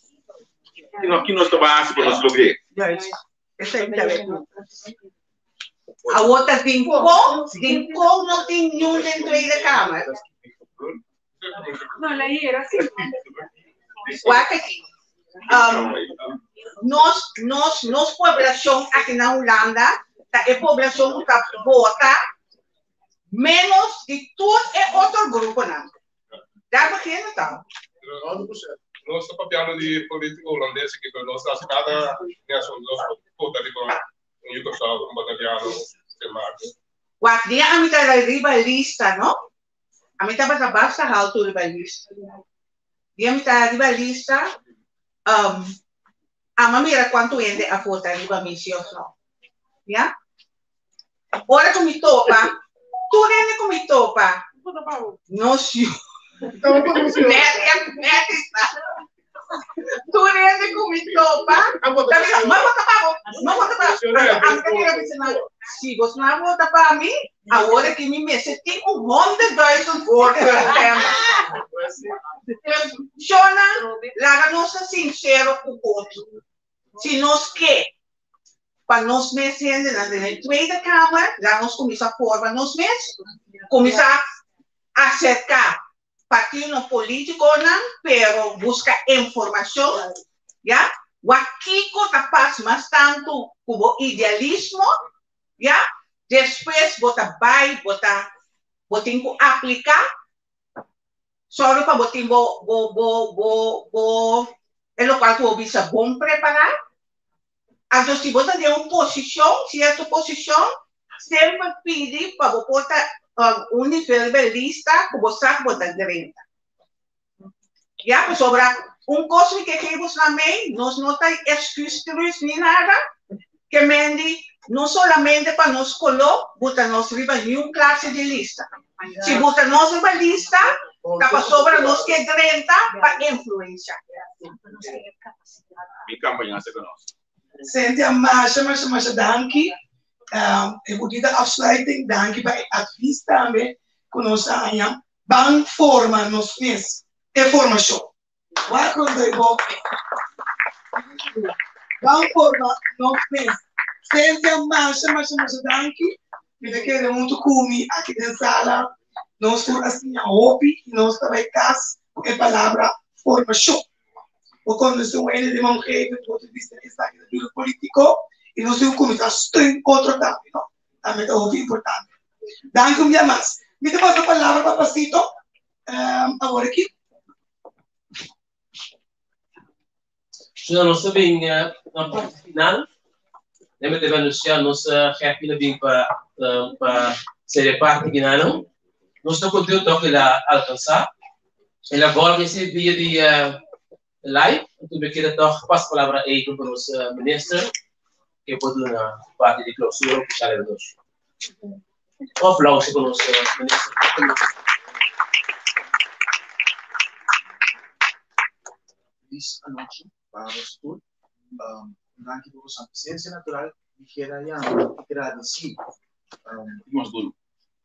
Aqui nós trabalhamos para nós lograr. A outra tem não tem nenhum dentro da Câmara. Não, ela era assim. Nós população aqui na Holanda, a população que vota menos de todo é outro grupo, não. Dá para quem então? Nós estamos falando de político holandês que nós estamos cada nação nós vota de com Jugoslavia, com Bataviano, Sint-Maarten. Wat dia a mitad da rivalista, não? A mitad passa basta alto rivalista. Dia a mitad rivalista, a mamira quanto ende a votar rivalista, não? Ya? Ora com mi topa, tu rende com mi topa. No si. Tu rende com mi topa. Não vota para. Se você não vota para mim, agora que me mete tem 100.000 votos. Shona, láganos sincero com o outro. Se nós quer para nós mesmos na Tweede Kamer, lá nós começamos a forma nós mesmos, começar a acercar partido político, não, pero busca informação, já? O aqui capaz mais tanto como idealismo, já? Depois bota vai, bota aplicar, só para botar é o qual tu obisa bom preparar. Então, se você tem uma posição, se essa posição sempre pede para você botar nível de lista que você botar direita. Já, sobre coisa que queremos também, nós não temos excusas nem nada, que mende não somente para nós colocar, botar nós riba nenhuma classe de lista. Se botar nós riba lista, está sobre nós que é direita para influência. Mi campanha se conosco. Cynthia, Masha, danke. Ik moet de afsluiting, dank bij het advies daarmee. Kunnen aan je bang vormen nog eens. Informatie. Waar komt de boek? Bang vormen nog eens. Cynthia, Masha, danke. Met een keer moeten komen aqui de sala. Nós por assim a hobby, nós também cas é palavra formação. O quando se o de mão geven, do ponto de vista do político, e nós temos como estudar outro também, não? Também é hobby importante. Danke um dia mais. Me dá a palavra, papacito, agora aqui. Já nós também na parte final, lembra de anunciar nossa chefe vir para ser parte final. Nós estamos contentos de alcançar. Ela agora recebia de live, então eu quero dar a palavra aí para o nosso ministro, que pode dar parte de clausura que já levou. Um aplauso para o nosso ministro. Feliz noite para nós todos. Danke por sua presença natural. E quero agradecer.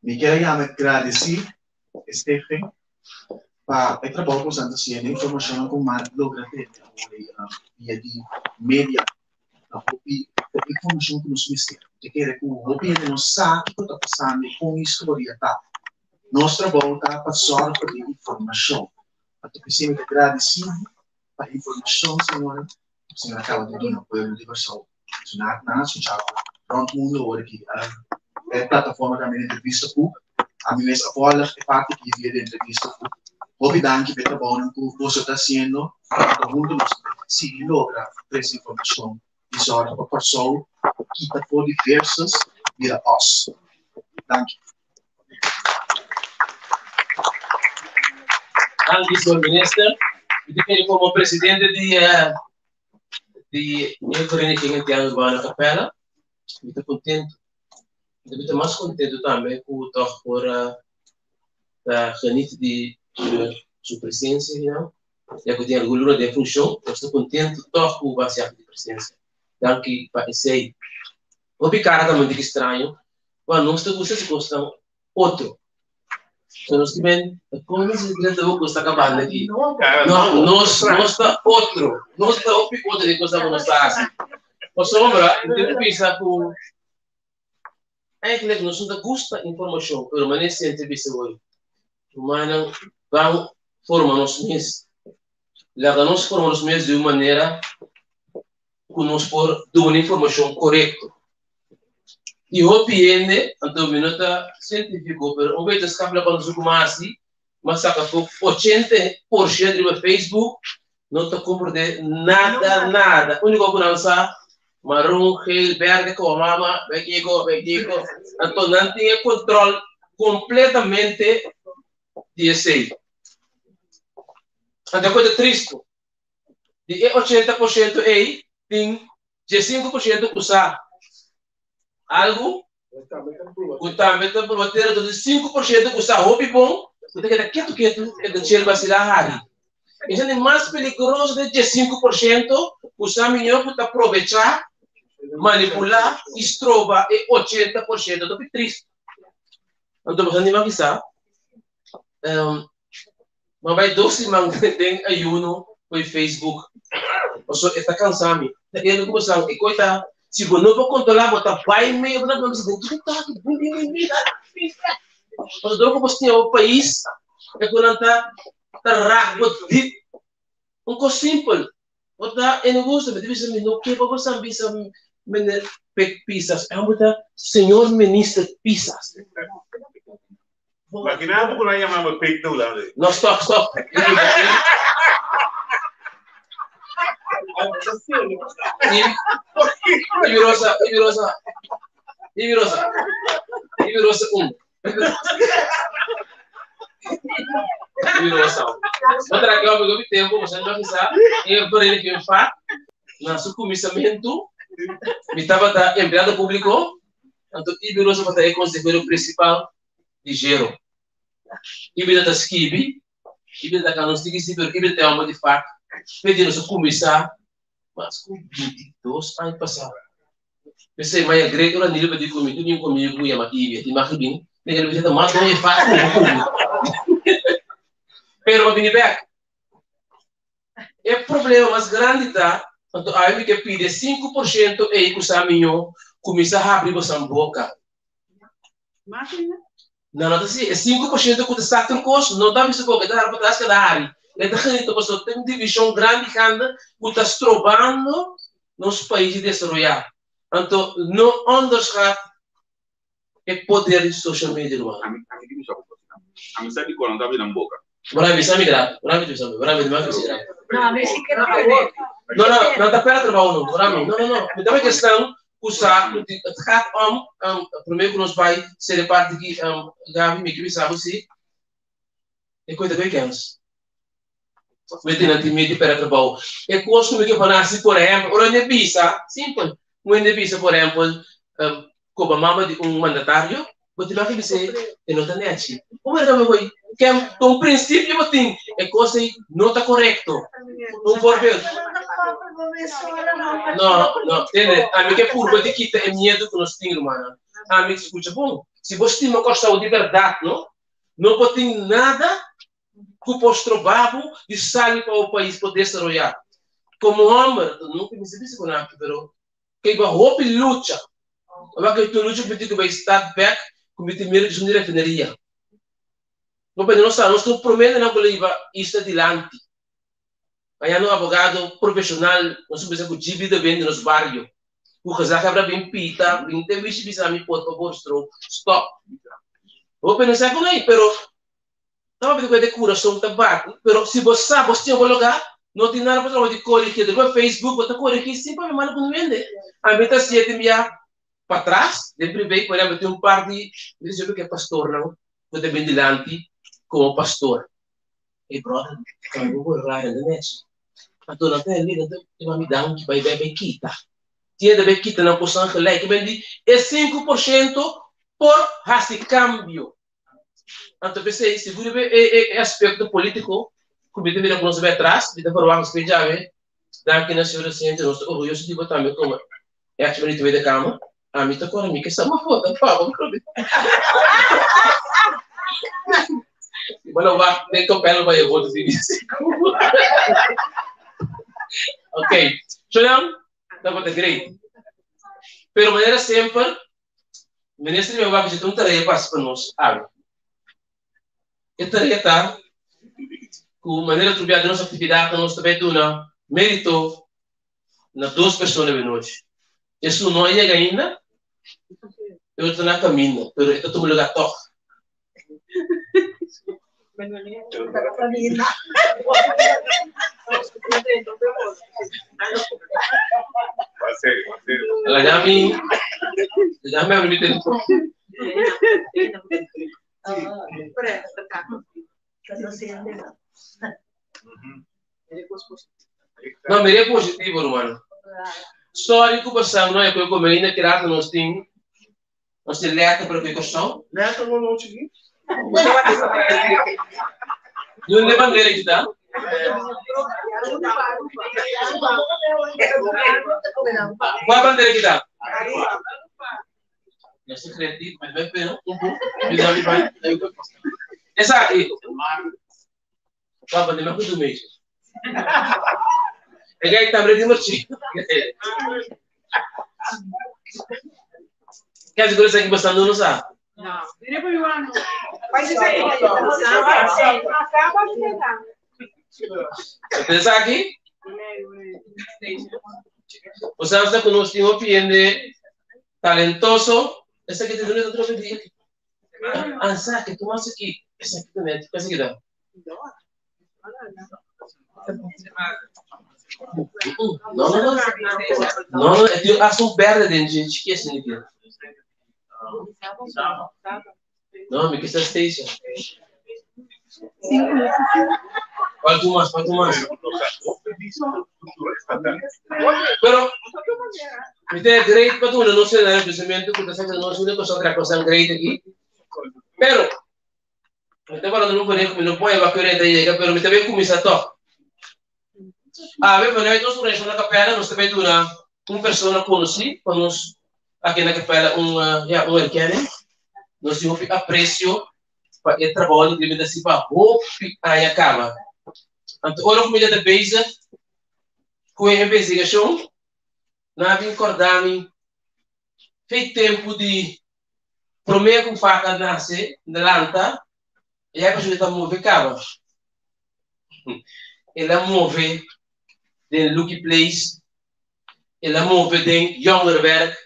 Me quero agradecer, Stephen, para o trabalho que você está fazendo, a informação que você logra ter via de mídia, a informação que nos mistura. Eu quero que o governo não saiba o que está passando com a história. Nosso trabalho está passando por informação. Eu preciso agradecer a informação, senhora. A senhora acaba de dar um apoio universal. Na nacional, pronto, o mundo agora aqui. A plataforma também de entrevista pública, a minha escola é parte que via de entrevista pública. Obrigado que está bom que você está fazendo, todo mundo se logra essa informação e só para a pessoa que está por diversas vira nós. Danke. Danke, senhor ministro. Eu como presidente de Vereniging Indiana Urbana Capela, muito contente. Eu estou mais contente também com o toque por a granite de sua presença, não? Já que eu tenho orgulho da função, eu estou contente com o toque com o baseado de presença. Danke para esse. O picar também é estranho, mas nós gostamos outro. Então nós também, como se direito eu gosto acabando aqui. Nós está outro, nós está o picote de coisa que nós fazemos. O sombra, eu tenho que pensar com eigenlijk nós não gosta informação, permanece a entrevista hoje. Mas vamos formar nós mesmos. Lá nós formamos mesmos de uma maneira que nós por dar uma informação correta. E o PN, então minuto científico, pero vez escapa quando se começa, mas saca por 80% do Facebook, não está compreendendo nada. O único que não sabe marrom, gel, verde, como mama, bequico. Então não tem controle completamente disso aí. Então coisa triste. De 80% aí, tem 15% usar algo, o também está por ter de 5% usar roupa bom, porque é quieto, é de cheiro vacilar. Isso é mais perigoso de 5% usar melhor para aproveitar, manipular, estroba e 80% do que triste. Então, você não vai pensar. Mas vai 12 mangas tem ayuno no Facebook. Você está cansado. Ele não consegue. E coita, se você não vai controlar, você vai meio para não se identificar. Mas do que você tem o país, é que não está rápido. Um coisa simples. Você é negócio, mas deve ser não que você não bisa pisas. É um senhor ministro pisas. Mas que não é porque lá chamamos peito lá. Não, stop. Ibirosa Outra coisa que eu tenho, você não sabe, eu por ele que eu faço, nosso comissamento, me estava empregado público, então Ibirosa para ter conselheiro principal de Gero. Ibira da Skibi, Ibira da Canostic, Ibira tem uma de fato, pedindo sua comissão, mas com 22 anos passados. Pensei, mas a grande hora nele vai ter comigo, nem comigo, ia maquiar, tem mais bem, nem ele vai ter mais bem fácil, pero vim back. É problema mais grande tá, quando aí que pede 5% e que o saminho começa a abrir a boca. Não, não assim, é 5% que está tendo custo, não dá isso porque dá para trás cada área. Então, você tem uma divisão grande que anda, que está estrobando nos países desenvolvidos. Então, não underschat o poder de social media, mano. A mim sabe quando tá vindo boca. Bravo, isso é migrado. Bravo, isso é migrado. Não, a mim que não tá perto do trabalho, não. Bravo, não. Me dá uma questão, usar, gaat primeiro que nós vai ser parte que Gabi me que sabe se é coisa bem quentes. Meter na time de para trabalho. É coisa que para assim, por exemplo, ora nem visa, simples. Não visa, por exemplo, como a mama de mandatário, você vai dizer, eu não tenho net. Como é que eu vou? Que é um princípio eu tenho, é coisa não está correto. Não for ver. Não, entende? A mim que é por você quita é medo que nós temos, mano. A mim escuta bom. Se você tem uma coisa de verdade, não pode ter nada que o posto babo de sair para o país poder desarrollar. Como homem, nunca me disse com nada, pero que vai roupa e luta. Mas que tu luta porque tu vai estar back com o medo de uma refineria. Não estamos prometendo que ele vai estar adiante. Aí um advogado profissional, nós precisamos que o GBD vende nos bairros. O casaco é bem pita, bem tem visto que me pode por stop. Vou pensar com ele, pero não vai ter coração tabaco. Pero se você tem um lugar, não tem nada para trabalhar de corrigir. No Facebook, você corrigir sempre mais não vende. A mim está se enviar para trás, sempre veio, por exemplo, tem par de dizer que é pastor, não? Você vem adiante como pastor. E brother, eu vou lá na net. Então, não tem ali, não tem me dar um que vai bem quita. Tinha de bem quita na posição que lei, que vende é 5% por esse câmbio. Então, pensei, se você vê aspecto político, como ele vira com nós atrás, ele vai falar que já vê, daqui na senhora ciente, nós estamos orgulhosos de botar meu como é a atividade da cama. A mim está com a minha que essa é uma foto, vamos ver. Mas não vai, nem que o pé não vai eu vou dizer isso. Ok, Julião, dá para ter great. Pero maneira sempre, o ministro meu vai fazer uma tarefa para nós, a tarefa está com maneira de trabalhar nossa atividade, nós também damos mérito nas duas pessoas de noite. Isso não é ainda, eu estou na caminho, mas eu estou no lugar top. Ela já me abriu o telefone. Não, me é positivo, irmão. Sorry que passamos, não é que eu como ainda criado nós temos lerta para a questão. Lerta não te vi. Não é bandeira que dá. Qual a bandeira que dá? Eu sou criativo, mas vai ver essa aqui. Qual a bandeira do mês? É que aí está meio divertido. Quer dizer que isso aqui bastante não sabe? Não. Vira para o ano. Vai dizer aí. Acaba de pegar. Você pensa aqui? Você está conosco um cliente talentoso. Esse aqui tem outro dia. Essa aqui, toma isso aqui. Esse aqui também. Esse aqui dá. Não, eu acho um perda de gente que é assim aqui. Não, me quis a station. Quanto mais. Pero, me tem great para tu, não sei nada, precisamente, porque você não sei que outra coisa great aqui. Pero, me está falando no boneco, me não põe a vaqueira daí, pero me também começa a tocar. ver, mas nós não na capela, nós também dura uma pessoa conhecida, para nós aqui na capela um erquene, nós temos apreço para o trabalho que me dá se para roupa aí acaba. Então, olha como ele base com a investigação, na vincorda-me fez tempo de prometer com faca nasce na lanta e aí a pessoa está mover cava. Ela move den Lucky Place, ela move den Jongerwerk,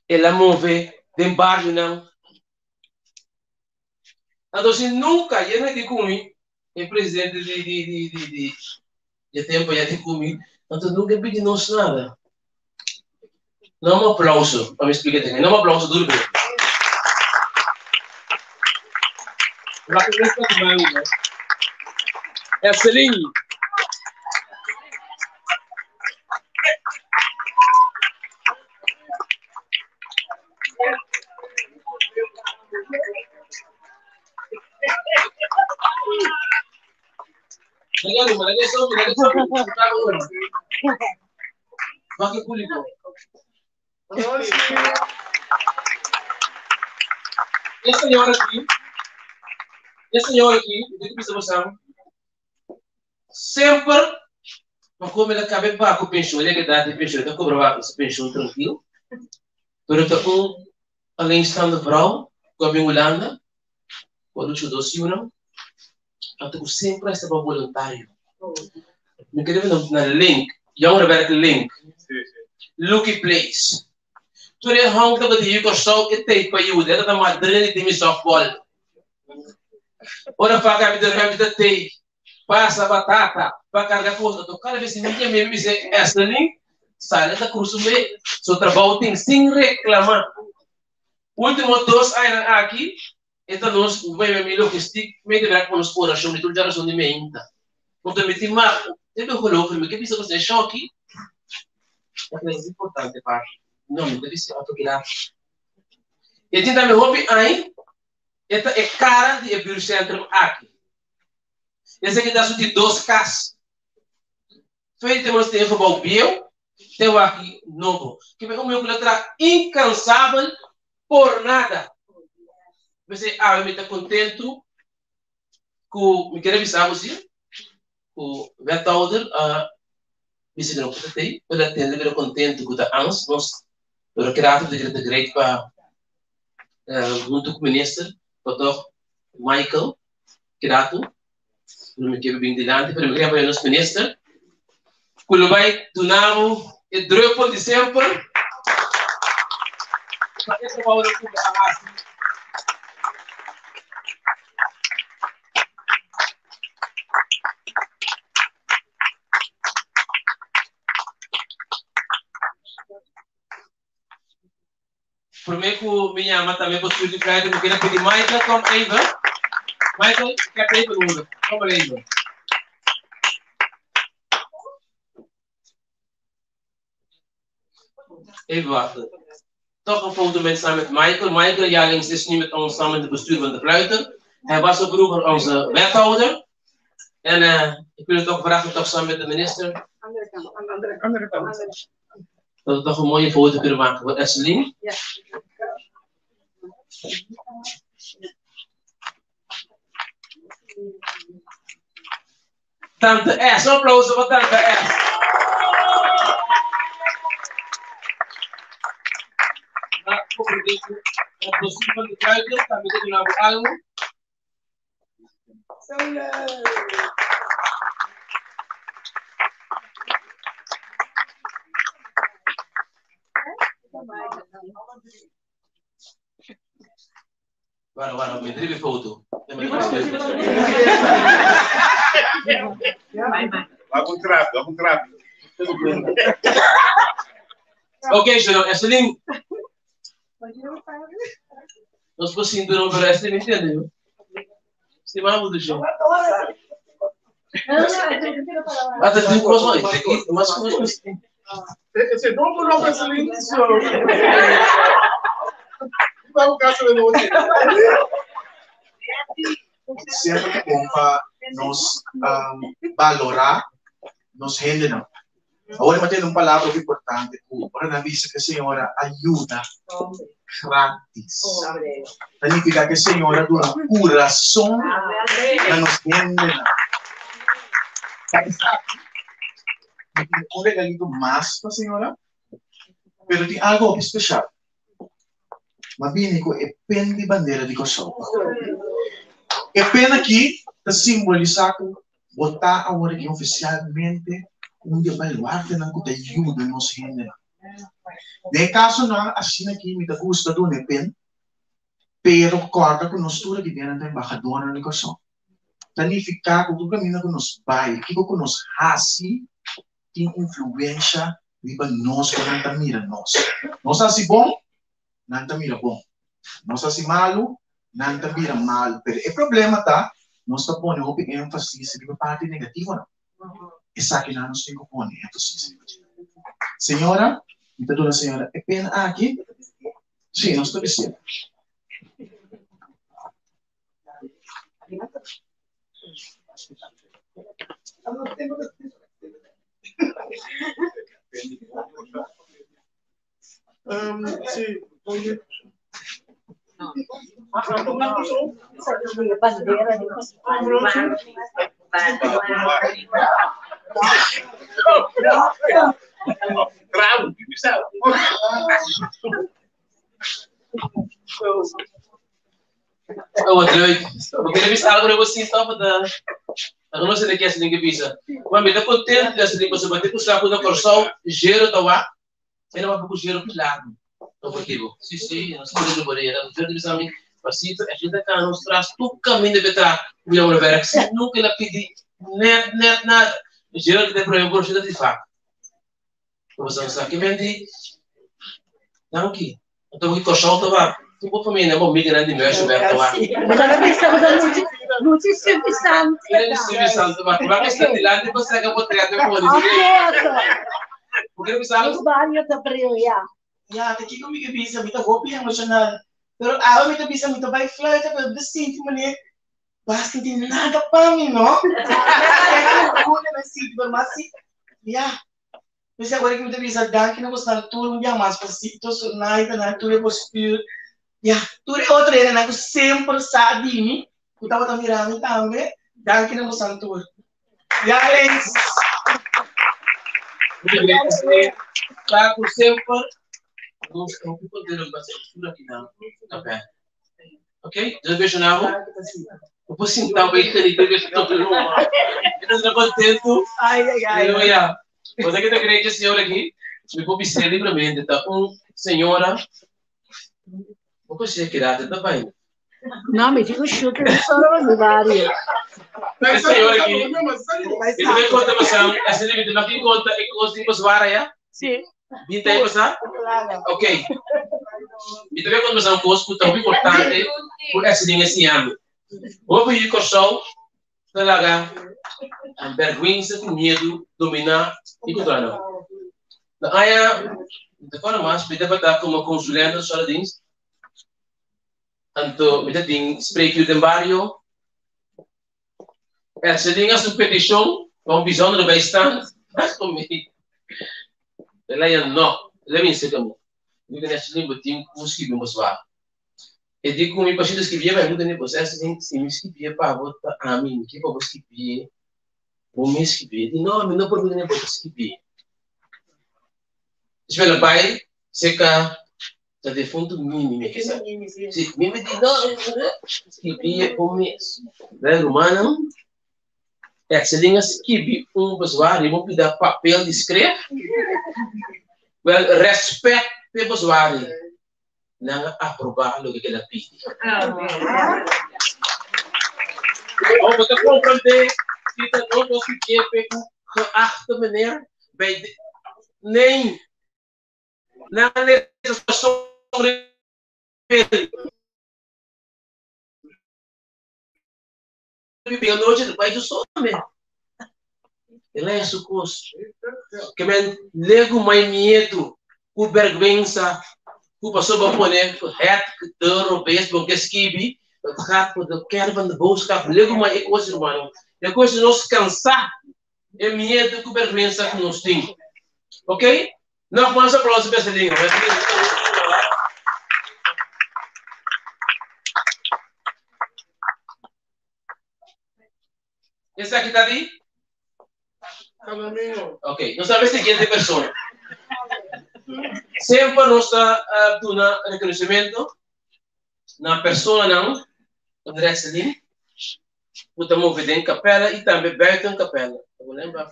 ela move den Bargenam. Então, se nunca, eu não digo comigo, o presidente de tempo já digo comigo, então nunca pedi nós nada. Não um aplauso, para me explicar também, não um aplauso duro. É Celine. Makin kulit ko. Yes, senhora aqui, dito bisa basang. Sempre, como ela cabe para com pensão, ele é que dá de pensão, então cobrava essa pensão tranquilo. Pero tá além estando vrouw, com a minha Holanda, quando eu doce não, então sempre estava voluntário. Me queria na link, Jongerwerk link, Lucky Place. Toen je hangt op de juko zo, het tijd bij jou, dat is een madrid die me softball. Ora vaga me deu de tei, passa batata, para carregar coisa. Então cada vez que me diz esta link, sai da cruz me, só trabalho tem sem reclamar. Último dois aí aqui, então nós vai me logística, me deverá com os coração de tudo já razão de me ainda. Então me diz mas eu me coloco, me que precisa você choque. É importante para não me deve ser autocuidado. E tinha também hobby aí, é cara de abrir o centro aqui. Esse aqui dá de 2 casas. Feito temos tempo para o bio, tem aqui novo. Que o meu colega incansável por nada. Você me está contente com me quer avisar você, o Vetauder Bisa não pode ter, para ter contente com a ANS, nós eu quero que de great para junto com o ministro, para Michael, quero não me quero bem delante, para me querer para o nosso ministro, quando vai donamos e dropo de sempre, para que trabalho com a ANS. Primeiro que minha ama também para o de praia, eu queria pedir Michael, como Eva. Michael, quer pedir para o mundo? Como Eva? Eva, toch een foto met samen met Michael. Michael, jaarlijks is nu met ons samen in het bestuur van de Fluiter. Hij was ook vroeger onze wethouder. En ik wil het ook vragen, toch samen met de minister. Andere kant. Dat we toch een mooie foto kunnen maken voor Esseline. Ja. Tante S, applaus voor Tante S. Voor het bestuur van de Fluiter, dan moeten we naar Almo. Zo leuk. Waarom me drie foto? Vamos rápido. Ok, senhor, Esseline. Nós podemos ir para Esseline, entendeu? Estimamos do chão. Até tem coisas aqui, mas coisas assim. Esse novo nome Esseline, senhor. Sempre é bom para nós valorar nos gente não. Agora, mas tem uma palavra importante. Para na vista que a senhora ajuda grátis. Significa que a senhora dá um coração para nos gente. Tem um regalito mais para a senhora, mas tem algo especial. Mas bem, é pen de bandeira de Kosovo. É pen aqui para simbolizar que botar agora aqui oficialmente um baluarte ng kutajuda nos gente. De caso na assim aqui me dá gusto do pen, pero corta com nós tudo que viene da embajadora de Kosovo. Planificar com o caminho que nos vai, que com nos hasi, tem influência viva nós que não tá mira nós. Nós assim bom, não tá mira bom. Nós assim malo, não tá mira mal. Pero o problema tá, nós tá pondo o ênfase na parte negativa não. Essa que nós temos que pôr ênfase. Senhora, me dá senhora, é pena aqui? Sim, nós estamos dizendo. Sim, oye. Bravo, bisa. Oh, wat leuk. We kunnen bisa agora você estava da. Agora não sei de que essa ninguém bisa. Mas me dá contente dessa língua sobre ter que usar com a corção, gero tawa. Ele vai para gero claro. Objetivo. Sim, não sei de boreira. Não sei de bisa mim. Pasito, a gente cá nos traz tudo caminho de betra. We gaan werk. Se nunca ela pedir net nada. Gero que tem problema por de fato. Você não sabe que vende. Não aqui. Então que corção tawa. Tipo família, é uma migrante mesmo, vai lá. Mas agora pensamos no Silvio Santos. Silvio Santos, mas como é que está tirando e você acabou de tirar depois? Porque os vários da brilha. Ya, aqui comigo bisa, muito roupa emocional. Pero a mim bisa muito vai flirta, pero de sinto mané. Basta de nada para mim, não? Como é assim, mas assim, ya. Mas agora que me bisa dar que não gostar tudo, já mais para si, tô só na tudo é possível. Ya, tudo é outra era, né? Sempre sabe de mim. Eu tava mirando também, dar que não gostar tudo. Ya, Alex. Muito bem, tá com sempre. Nós estamos podendo fazer tudo aqui na café. Ok? Já vejo na rua? Eu vou sentar bem que ele teve todo mundo. Eu estou contente. Ai. Aleluia. Você que está crente, senhor aqui, me vou observar livremente. Tá senhora. Vou conseguir tirar, tá bem? Não, me digo chute de solo vários. Mas senhor aqui, e também conta você, essa livre de aqui conta e consigo vara já? Sim. Binta aí você? Ok. E também quando você conosco tão importante por essa linha esse ano. Vou ir com o sol, talaga, a vergonha, com medo, dominar e controlar. Na área, de forma mais, pode estar como consulente sozinho. Então, me tem spreek u den barrio. Essa linha é uma petição, com visão do bem-estar. Mas comigo. Ela é não. Ela é isso como. Eu que nessa língua tem música bem boa. E digo como para escrever, vai mudar o processo. Se me escrever para votar a mim, que para você escrever, vou me escrever. Não pode mudar o processo escrever. Espera pai, seca. Já defunto mínimo, que sabe? Se mínimo de não, escrever o mês. Né, romano? Essa linha escreve pessoal, e vou pedir papel de escrever. Well, respeito o pessoal, não aprovar o que ela pede. Ou você compreende que tá não conseguir pegar geachte meneer bij nem na legislação eu não hoje vai do som mesmo. Ele é suposto que men lego mais medo, o vergonha, o passou para poner het de Europees porque esquibi, het gaat voor de kern van de boodschap. Lego mais coisa, irmão. É coisa nos cansar é medo que vergonha que nós temos. Ok? Nós vamos aplaudir para essa língua. Esse aqui está ali? Ok. Nós sabemos a seguinte pessoa. Sempre nós está dando reconhecimento na pessoa não, André Celine, podemos ver em capela e também perto em capela. Eu lembro,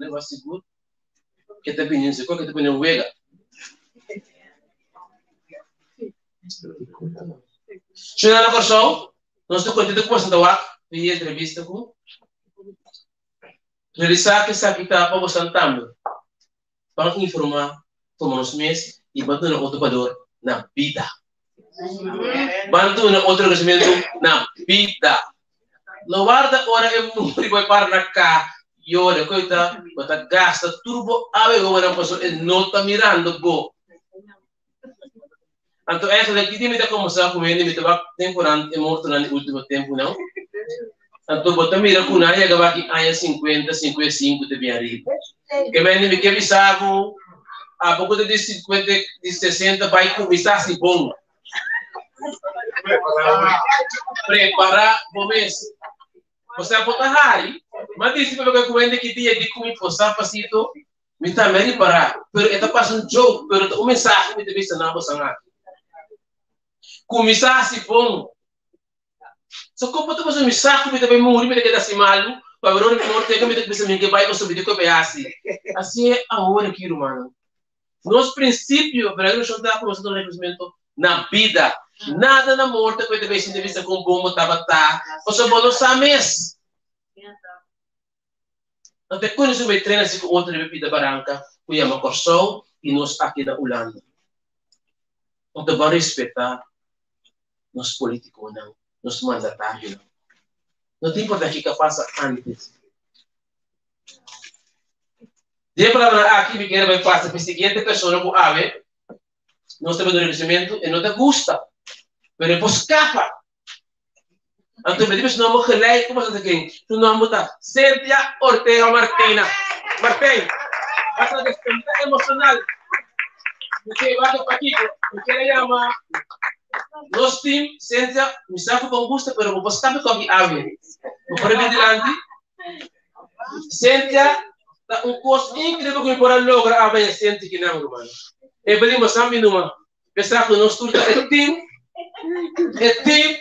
lembra seguro que está vindo, que está vindo Wega. Senhora na Corsol, nós estamos contentes com você da e entrevista com realizar que essa aqui está para você também, para informar como nós mesmos e bater no outro valor na vida. Bantu na outro crescimento na vida. Não guarda hora é muito vai para na cá e olha coita, bota gasta turbo ave como não passou e não tá mirando go. Então essa daqui tem me dá como sabe como ele me tava temporando é morto no último tempo não. Então bota mira com na ia gaba que aí 50, 55 de bem arriba. Que me que bisago a pouco de 50, de 60 vai começar assim bom. Preparar o mês. Você pode estar mas disse para que eu ainda que dia de comer possa facito, me também parar. Pero está passando jogo, pero o mensagem me deve ser na vossa lá. Começar assim bom. Só como tu você me saco me também morrer me que dá malo, para ver o morte que me deve ser me que vai você me que vai assim. Assim é a hora aqui, mano. Nos princípios, para eu não dar para você do reconhecimento na vida. Nada na morte pode ver se deve ser com bom tabata. Você pode usar mês. Até quando você vai treinar com outra bebida branca, que chama Corsol, e nós aqui na Holanda. Então, vai respeitar nos políticos, não, nos mandatários. Não, não tem importância que passa antes. De para aqui, me quer vai passar para a seguinte pessoa, não ave, nós temos um reconhecimento e não te gusta. Pero depois escapa. Então, me diz o nome que lei, como você tem? O nome está Cynthia Ortega Martina. Martin, essa despedida emocional. Porque vai para aqui, porque ele chama. Nós temos Cynthia, me sabe com gosto, pero depois escapa com a ave. Vou por aqui diante. Cynthia, dá curso incrível que me pode lograr a ver Cynthia que não, irmão. E pedimos a mim numa. Pensar que nós tudo é time. É time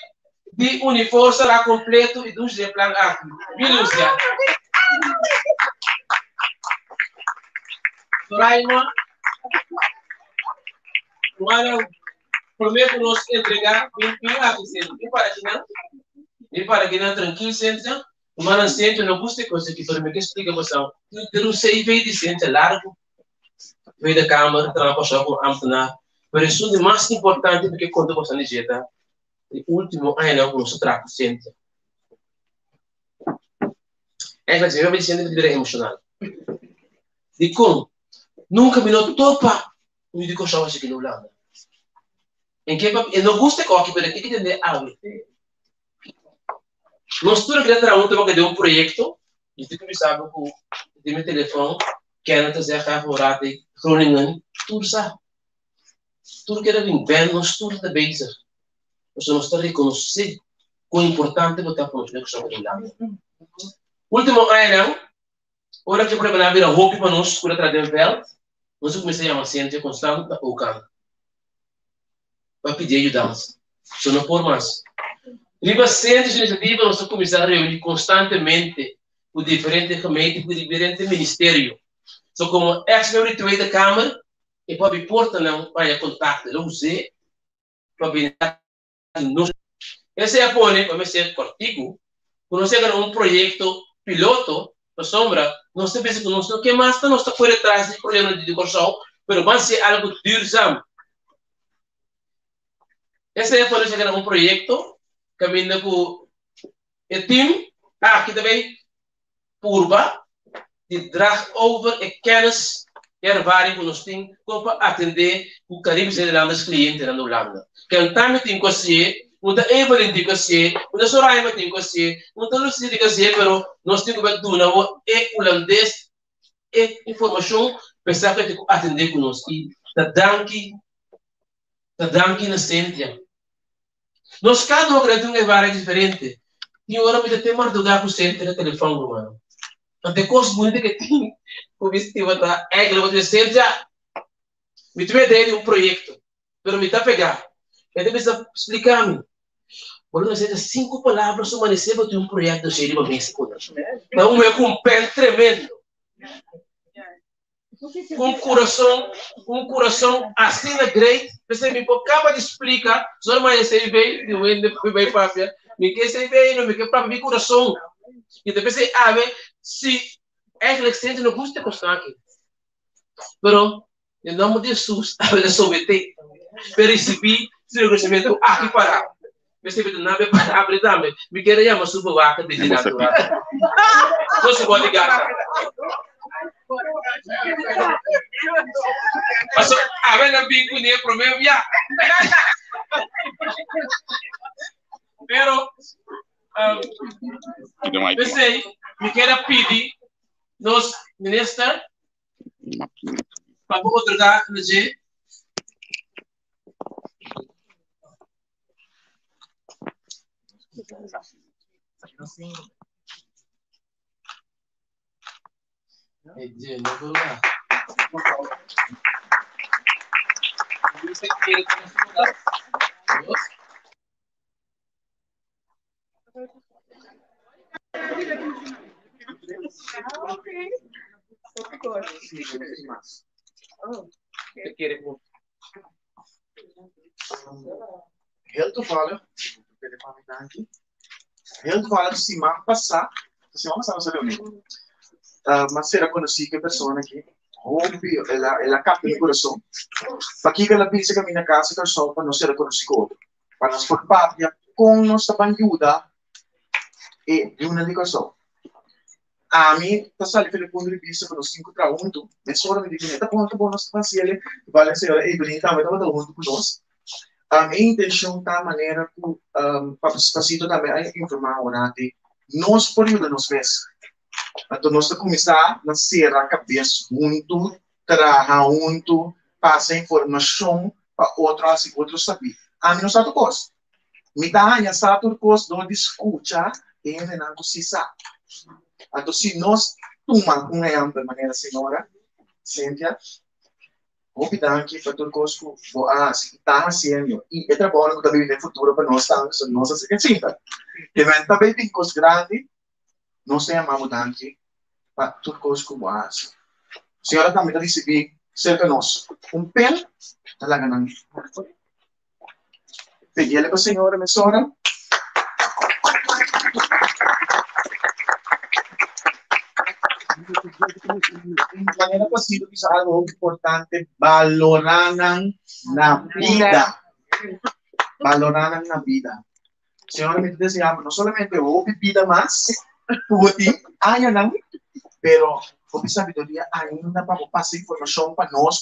de uniforme lá completo e dos de plan aqui. Milúcia. Soraima. Agora, prometo nos entregar e para que não tranquilo, senta. Mas senta, não custa coisa que para mim que explica você. Eu não sei, veio de senta largo. Veio da Câmara, trabalhou com a Amtana. Mas isso é mais importante do que quando você digita. O último ano que você trata sempre. É que eu me sinto de vida emocional. De como nunca me não topa o que eu achava aqui no Holanda. Em que eu não gosto de qualquer coisa que tem algo. Nós tudo que tratar um tema que deu um projeto, e tu que sabe que meu telefone quer trazer a favorada de Groningen, tudo sabe. Tudo que era bem, nós tudo da base. Nós não estamos reconhecendo quão importante é botar para os negros sobre o lado. Último ano, hora que eu preparava a roupa para nós, por atrás do véu, nós começamos a chamar ciência constante da Ocam. Para pedir ajudança. Se não for mais. Riba ciência de iniciativa, nós começamos a reunir constantemente com diferentes remédios, com diferentes ministérios. Só como ex-membro da Câmara, e para me portar não vai contato, não usei, para vir esse é a pone, para ser cortico, quando chega um projeto piloto, na sombra, nós temos que nós não que mais nós está por trás de problema de corção, mas vai ser algo durzão. Esse é quando chega um projeto, caminha com o time, aqui também, purba, de drag over e kennis ervaring que nós temos para atender o Caribe Nederlanders clientes na Holanda. Que também tem que ser Muita Evelyn tem que ser, muita Soraya tem que ser, muita Lucia tem que ser, pero nós temos que ver holandês e informação pensar que tem que atender conosco. E da danke na Cíntia. Nós cada um tem uma várias diferente. E agora me tem mais lugar com o Cíntia no telefone, mano. Até coisa bonita que tem, o vestido tá, é que eu vou dizer, Cíntia, me tive ideia de projeto, pero me tá pegar. Ele precisa explicar-me. Por exemplo, 5 palavras humanecer para um projeto cheio de uma vez. Então, é com um pé tremendo. Um coração assim na grande. Você me acaba de explicar. Só mais você veio, eu veio para ver. Me quer ser veio, não me quer para meu coração. E depois você abre se é que sente não custa constar aqui. Pero, em nome de Jesus, a ver somente. Percebi se o conhecimento aqui para. Você vê na palavra também. Me quer chamar super vaca de natural. Você pode ligar. Mas a ver na bico nem problema já. Pero pensei, me quer pedir nos ministros para outro dar no jeito. Heel toevallig, heel toevallig semana passada, mas será conhecida pessoa aqui, hobby, ela capta o coração, para que ela pensa que a minha casa é só para não ser conhecido, para nós por papia com nossa ajuda e de uma ligação. A mim, passar pelo ponto de vista que nós encontramos junto, mas só me diz, tá bom, nós fazemos, vale a senhora Evelyn, tá junto com nós. A minha intenção da maneira que participação também é informar o nati nós por isso nos vês então nós começar a ser a cabeça junto trabalhar junto passar informação para outros saber a mim não sabe coisa me dá a sabe coisa do escutar e não se sabe então se nós tomar um exemplo de maneira senhora Cíntia optar aqui para tudo coisa que está fazendo e é trabalho que também no futuro para nós estamos nossa secretária também também tem coisas grandes nós temos aqui para tudo coisa que faz senhora também está recebendo cerca de nós pé talaga nang peguei ela para a senhora mesora de maneira possível, isso é algo importante, valorar na vida. Valorar na vida. Senhora, me desejamos, não somente houve vida mais, porque ainda não, pero houve sabedoria ainda para passar informação para nós,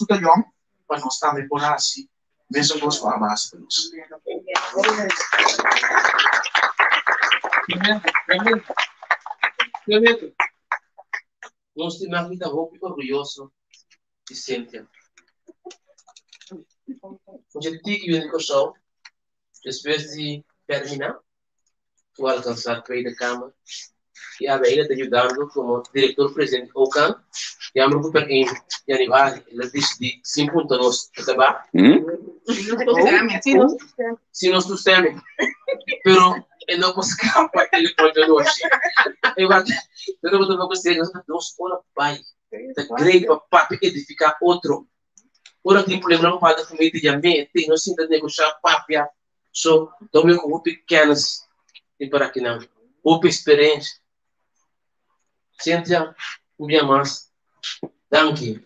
para nós também por assim, mesmo nós para a base para nós. Nós temos que estar muito orgulhosos de Cíntia. A gente tem que vir com o show, depois de terminar, tu alcançar a da Câmara, e a Beira te ajudando como diretor-presidente do OCAN, e a Marco Perquim, e a Nival, ela decide 5 pontos nós, tá bem? Se nós temos, pero eu não posso escapar ele pode hoje. Eu vou conseguir nós ora pai, da grande para edificar outro. Ora tem problema para a família de amém, tem nós ainda negociar papia, so também com pequenas e para que não, pouca experiência. Cíntia, dia mais, danke.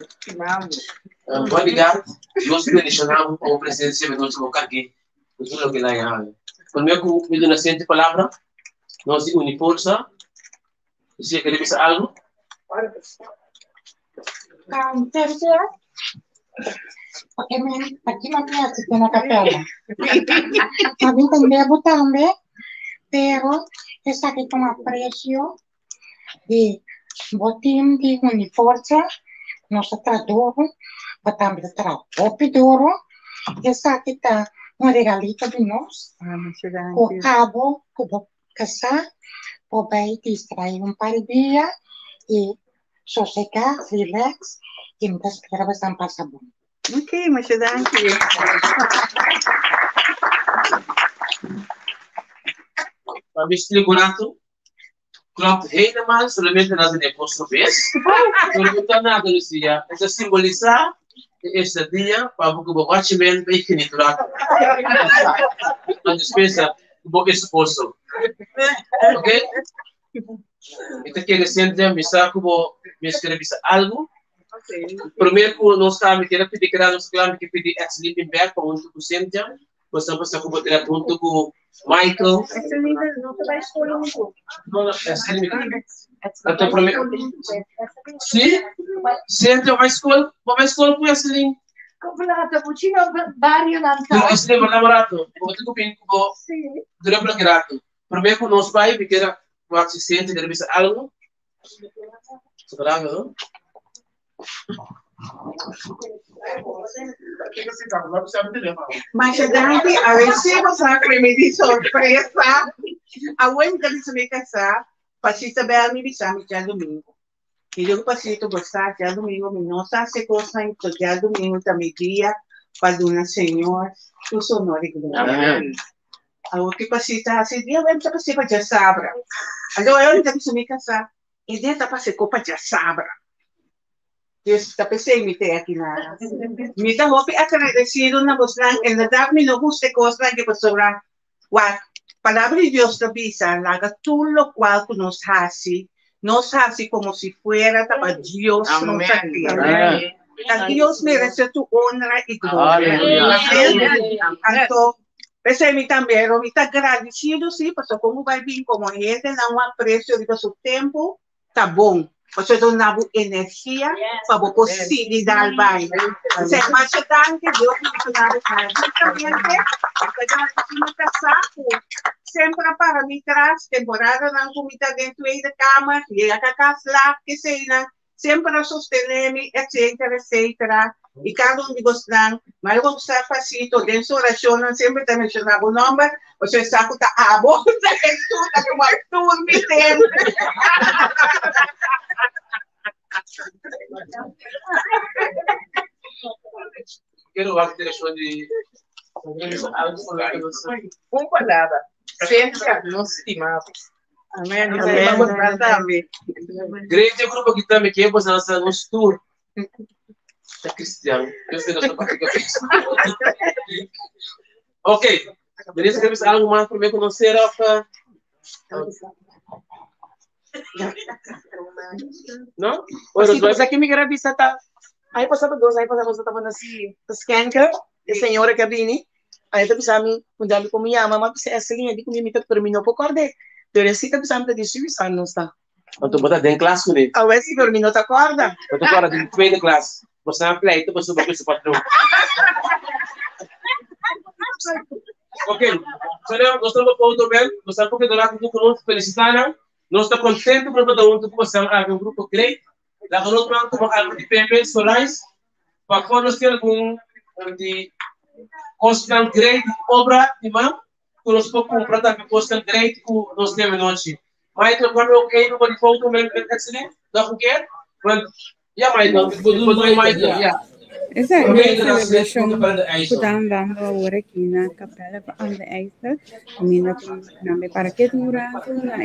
Obrigado. Nós condicionamos com a presença de nós colocar aqui, tudo que lá é. Comigo, me dá a palavra, nós unimos força. Você quer dizer algo? porque aqui não tem assim na capela. A mim também, pero essa aqui com a preço de botim de uniforça, nossa tradoro, botam de trabalho, essa aqui tá regalito de nós, com cabo, com caçar, para distrair par de dias e sossegar, relax, e me espera bastante passar bom. Ok, muchas gracias. Maar misschien klopt helemaal solamente na de português. Porque tá nada Lucia, essa simboliza esse dia para o watchman bem finito lá. A despesa do esposo. Ok? Então que recente me saco me escrever algo. Primeiro que nós estamos querendo pedir que nós claro que pedir sleeping bag para 1%. Nós estamos a combater junto com Michael. Esse livro não vai escolher um pouco. Não, esse livro. Então, primeiro. Sim? Sempre vai escolher com esse livro. Comprata, puccino, vario Não, esse livro é barato. Vou ter que pedir durante o grato. Primeiro que nós vai, porque era o assistente de revista algo. Separado, não? Mas Dante, a veces você vai me de surpresa. A única que se me casar, pasita bem me bisame já domingo. E eu pasito gostar já domingo, me não se coisa em que já domingo também dia para dona senhor, o sonoro e glória. A outra pasita assim, dia vai para pasita já sabra. Agora eu ainda que se me casar, e dentro para se copa já sabra. Está pensei me ter aqui na. Me tá hopi agradecido na boslan, en la dar me no guste cosa que pasora. Wa palabra de Dios te avisa, haga tú lo cual tú nos hace como si fuera para Dios nos hacía. Dios merece tu honra y gloria. Tanto pensei me também, eu me está agradecido sim, porque como vai vir como gente não aprecio de seu tempo, tá bom. Você dá energia para a possibilidade vai. Você acha que Deus me ensinar sempre para mim traz temporada na comida dentro da cama, e a casa lá que sei sempre sostener-me, etc, etc. E cada de vocês, mas eu vou estar facito dentro da oração, sempre te mencionava o nome, você sabe que a bolsa é tudo que vai tudo me tempo. Quero ver que deixou de palavra. Sempre nos estimamos. Amém. Vamos tratar. Grande grupo que também que é para lançar um tour. É cristiano. Eu sei da sua parte. Ok. Beleza, quer ver algo mais primeiro conhecer a não? Assim, mas aqui me gravista tá. Aí passava dois, aí passava tava assim, scanca, a senhora que vini. Aí tá pensando, quando ela como ia, mamãe precisa essa linha de comigo me terminou por acordar. Então assim tá pensando de distribuição não está. Então bota dentro classe com ele. A ver se terminou tá acorda. Bota agora de primeira classe. Você na play, tu você vai para o patrão. Ok. Então, nós estamos com outro bem, nós estamos com o lado do conosco felicitando. Nós estamos contentes por cada um que possamos haver um grupo grande. Lá que nós vamos tomar algo de PP, Solais, para que nós tenhamos algum de constant grade obra de mão, que nós podemos comprar também constant grade que nós temos hoje. Mas então, quando eu quero uma foto, mesmo excelente, dá o quê? Yeah, Michael, Essa é a celebração que estamos dando agora aqui na Capela de Eisel. Mina para que durante na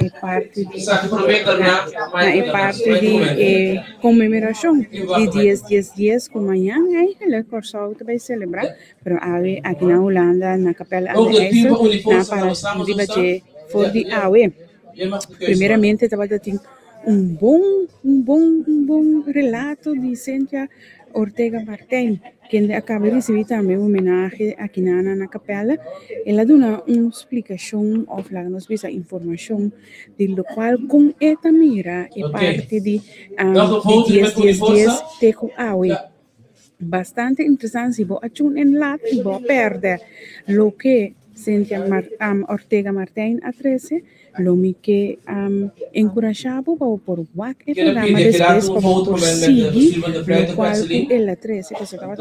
parte de comemoração de 10 dias como amanhã é o Corsol vai celebrar, pero aqui na Holanda na Capela de Eisel na para debater for de AWE. Primeiramente estava tendo um bom relato de Cíntia Ortega Martin, que acaba de receber também uma homenagem aqui na Capela. Ela dá uma explicação, ou nos dá informação, de qual com esta mira é parte de 10 de AWE. bastante interesante si vos achun en lat y vos perde lo que Cynthia Ortega Martín a 13, lo que encorajaba por WAC el programa después por Sigi, lo cual el a 13 que se estaba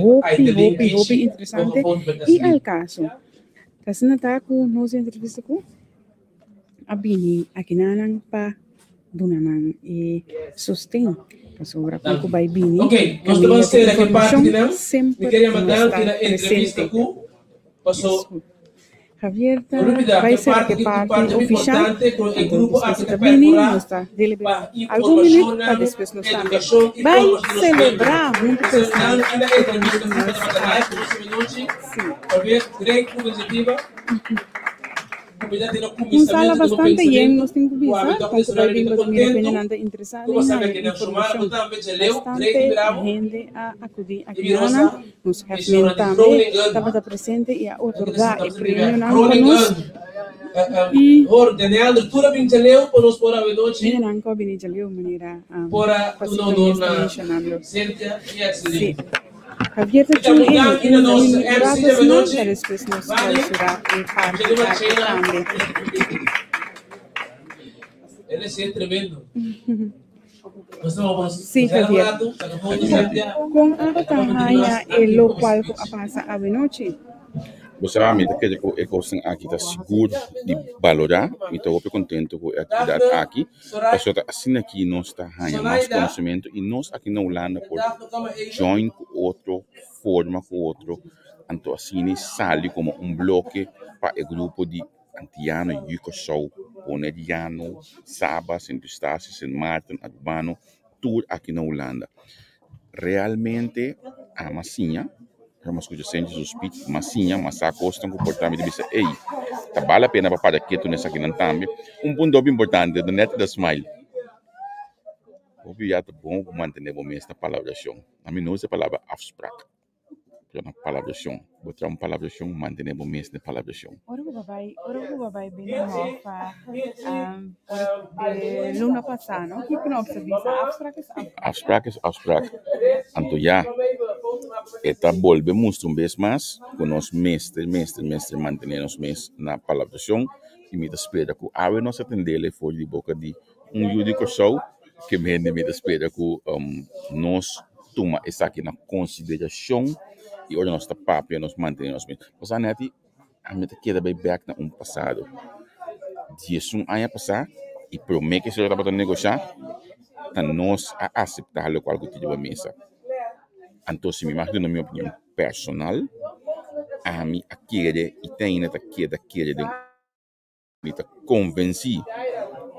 hopi interesante y al caso. Kasi nataku no sa entrevista ko, abini akinanan pa dunanan sustain. Sobre pouco vai bini. Ok, nós vamos ter aqui parte que não. Sempre Me queria mandar que na entrevista com passou. Javier vai ser que parte oficial. Depois da bini, nós está deliberando algum minuto para depois nós também vai celebrar junto com un sala bastante bien, nos tengo visa, tanto para bien los independientes interesados en la información. Bastante gente a acudir aquí ahora, nos jefes también, estaba presente y a otorgar el premio nos y ordenando tudo bem jaleu para nós por a noite. Miren anco bini jaleu manera para no Cynthia e sí. Javier Tachun en los ratos no, después nos será el parte grande. Ele é tremendo. Sí, Javier. Con Artahaya, el local pasa a noche. Você sabe que a coisa aqui está seguro de valorar, e estou muito contente com a atividade aqui. Porque assim aqui nós está ganhando mais conhecimento e nós aqui na Holanda por join com outro, forma com outro, então assim sale como bloque para o grupo de Antiano, Yucosou, Poneriano, Sabas, Entustasis, San Martin, Urbano, tudo aqui na Holanda. Realmente a massinha. Vamos escutar sempre os speech, massinha, mas a costa um comportamento de dizer, ei, tá vale a pena para parar quieto nessa aqui não também. Ponto importante do net da smile. O viado bom manter o mesmo palavra chão. A mim não usa a palavra afspraak. É uma palavra chão. Botar uma palavra chão, manter o mesmo palavra chão. Ora o babai bem nova. Luna passada, que não se diz afspraak is afspraak. Então já esta volve mostrar vez mais com os mestre manter os mesmos na palavra chão e me espera que a nós atender fora de boca de judico show que me espera que nós toma essa aqui na consideração e olha nossa papo e nós mantemos mesmo. Mas a neti a meta queda bem back na passado. Dias ano passado e promete que se eu estava negociar, então nós a aceitar o qual que tive a mesa. Então se me imagino na minha opinião personal, a mim a querer e tem neta queda de me convenci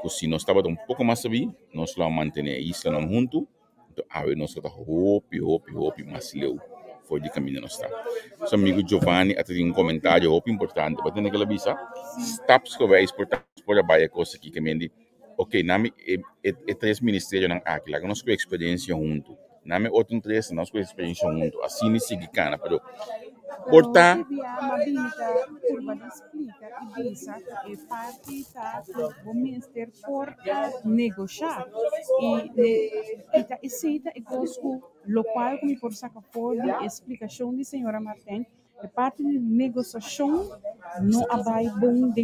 que se nós estava um pouco mais sabi, nós vamos manter a isla não junto, então a ver nós está hope mais leu. Foi de caminho nós está. Seu amigo Giovanni até um comentário importante, batendo aquela visa, steps que vai exportar por a baia coisa aqui que me diz, ok, nami é três ministérios não aqui, lá nós com experiência junto, nami outro três nós com experiência junto, assim me sigue cana, pero portar o ministério por negociar e aceita e gosto local como por sacar por de explicação de senhora Martin é parte de negociação não abai bom de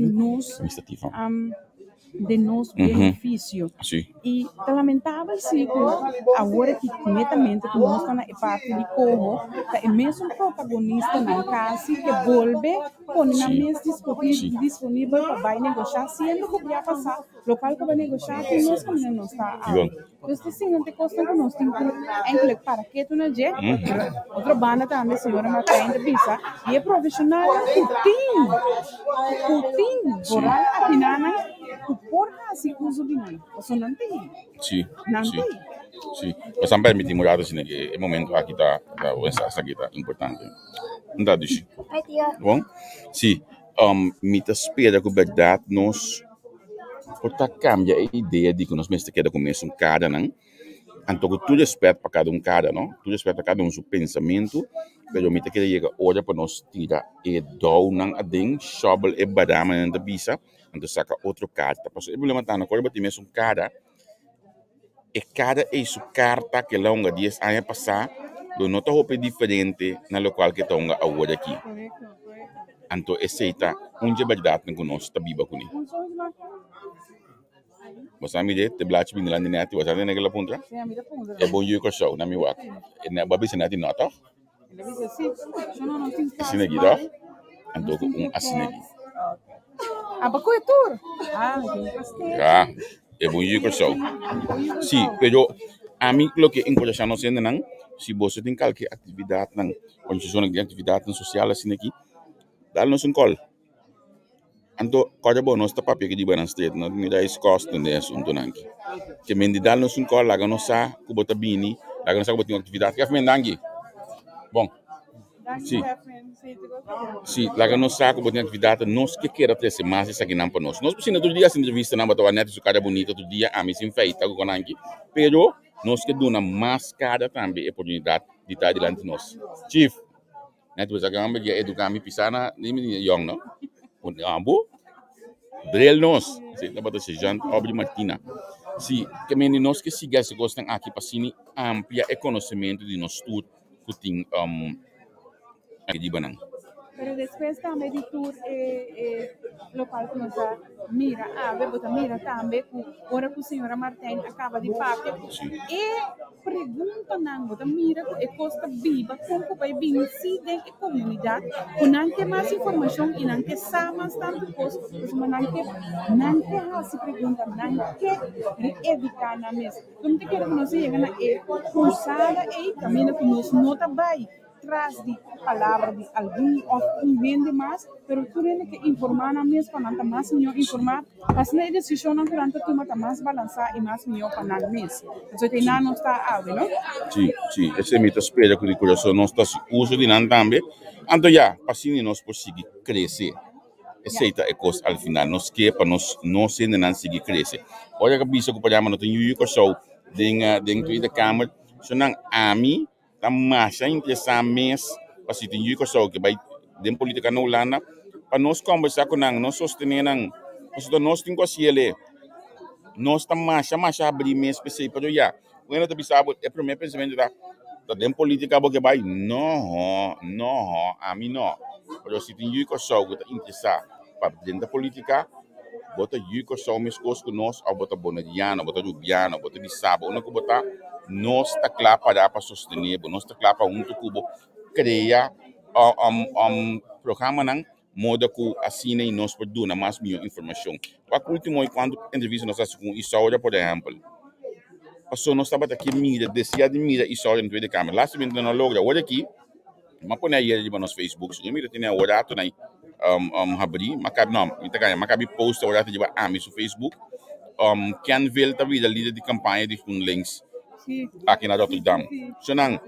nós benefício. E é lamentável se agora que netamente que nós estamos na parte de como é mesmo protagonista na casa que volve com na mesa disponível para vai negociar sendo que vai passar local que vai negociar que nós como não está então sim não te custa que nós temos que para que tu não je outra banda também senhora Marta de visa e é profissional Putin moral afinal porra assim uso de mim você não tem sim mas também permitimos já assim que é momento aqui tá essa aqui tá importante não diz bom sim me tá espera que verdade nós porta cambia a ideia de que nós mesmo queda começar um cara não então que tudo respeito para cada cara não tudo respeito para cada seu pensamento pero me tá querer chegar hora para nós tirar e dou não a den shovel e badama na visa então saca outra carta porque o problema está na cor bater mesmo cara e cada é sua carta que longa dias anos passar Lo nota hope diferente na local que tonga agora aqui. Anto aceita verdade não conosco tá biba kuni. Você me diz te blach bin lá net você nem naquela ponta? É bom eu que show na mi wak. Na babi senati nota. Assim aqui tá? Anto assim aqui. Abaco é tur. Ah, é bom eu que show. Sim, pero a mim lo que encoraja nós ainda não, se você tem qualquer atividade não, condição de atividade social assim aqui, dá-nos call. Anto cada bom nós tá papel que de Banan State, não me dá esse custo de assunto não aqui. Que me dá-nos call, lá que nós sa, que bota bini, lá que nós sa que bota atividade, que me dangue. Bom. Sim, lá que nós sa que bota atividade, nós que queira ter esse mais isso aqui não para nós. Nós precisamos todo dia assim entrevista na bota net, isso cara bonito todo dia, a mim sem feita com aqui. Pero nós que dona mais cara também a oportunidade de estar diante de nós. Chief, net was agamba de educar me pisana, nem young não. Und ambo brel nos, se tá bota Jean Aubrey Martina. Si que men nós que siga se gostam aqui passini amplia e conhecimento de nós tudo que tem aqui de Banan. Pero después também de tour local que nós mira, bota mira também agora que a senhora Martin acaba de papel e pergunta não, bota mira que costa viva como vai vir se tem que comunidade, não tem mais informação e não tem mais tanto coisa, não tem se pergunta, não quer evitar na mesa. Como te quero nós chegar na cruzada e caminho que nós não tá bem. Traz de palavra de alguém ou vende mais, pero tu tens que informar na mesa para não mais melhor informar, mas na decisão não durante tu mata mais balançar e mais melhor para na mesa. Então tem não está algo, não? Sim, sim. Esse mito espera que o coração não está uso de não também. Então já, assim nós conseguir crescer. Aceita é coisa ao final, nós que para nós não ser não seguir crescer. Olha que bisa que podemos não ter o show dentro da câmara, só não a mim tá mais interessante mesmo para se ter que só que vai dentro política na Holanda para nós conversar com nós sostener nós temos que ser nós tá mais abrir mesmo para ser para já quando tu pensava é primeiro pensamento da dentro política porque vai não a mim não para se ter que só que tá interessante para dentro da política bota yuko só mesmo coisas que nós ou bota bonadiano bota jubiano bota bisabo ou não que botar nós está claro para sostener, nós está claro para tubo criar programa não modo que assim e nós podemos dar mais melhor informação. O último é quando entrevista nós fazemos com Isaura, por exemplo. Passou nós estava aqui mira, descia de mira Isaura no de câmera. Lá se vende na logra, olha aqui. Mas põe aí no nosso Facebook, se mira tem o horário aí abrir, macabi não, macabi post o horário de no Facebook. Canville tá vida líder de campanha de GroenLinks. Aqui na Rotterdam. So nang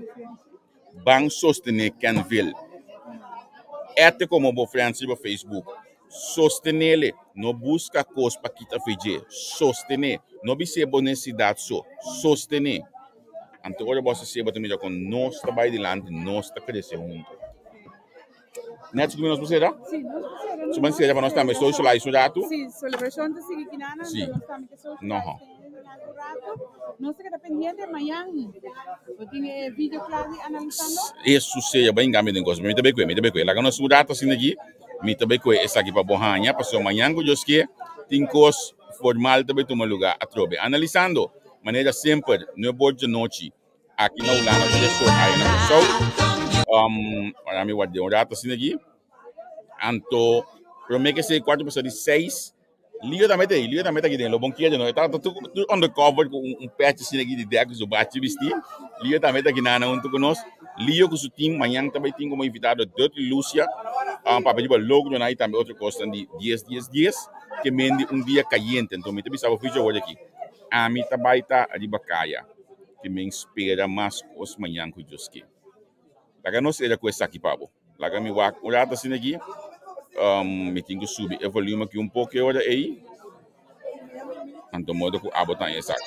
bang sostener Canville. Até como o friends no Facebook. Sostener, não busca coisa para quitar fazer. Sostener, não bisa necessidade só. Sostener. Então agora você se bota melhor com nós trabalho de lante, nós tá crescendo junto. Net que nós pusera? Sim, nós pusera. Se você para nós também socialize o dato? Sim, celebração de Sigikinana, nós também que socialize. Não sei que está pendiente amanhã. Tem vídeo claro analisando? Isso seja bem gamin de coisa. Me também coi. Lá que nós mudamos assim aqui, me também coi essa aqui para borranha, passou amanhã que eu que tem coisa formal também toma lugar a trobe. Analisando, maneira sempre, não pode de noite aqui na Holanda, que é só aí na pessoa. Para mim guardei rato assim aqui. Anto, promete que ser 4 de 6. Liga também aqui dentro, o bom que é, não, tá tudo undercover com patch assim aqui de decks, o bate vestir. Liga também aqui na junto conosco. Liga com o time, amanhã também tem como invitado Dirty Lucia, para pedir logo aí também outra coisa de 10, que mende dia caliente, então me também sabe o vídeo hoje aqui. A mim também tá de bacaia, que me espera mais os amanhã com os que. Lá que nós era com essa aqui, Pablo. Lá que me vai olhar assim aqui. Me tenho que subir o volume aqui pouco agora aí. Então, modo que a botar essa aqui.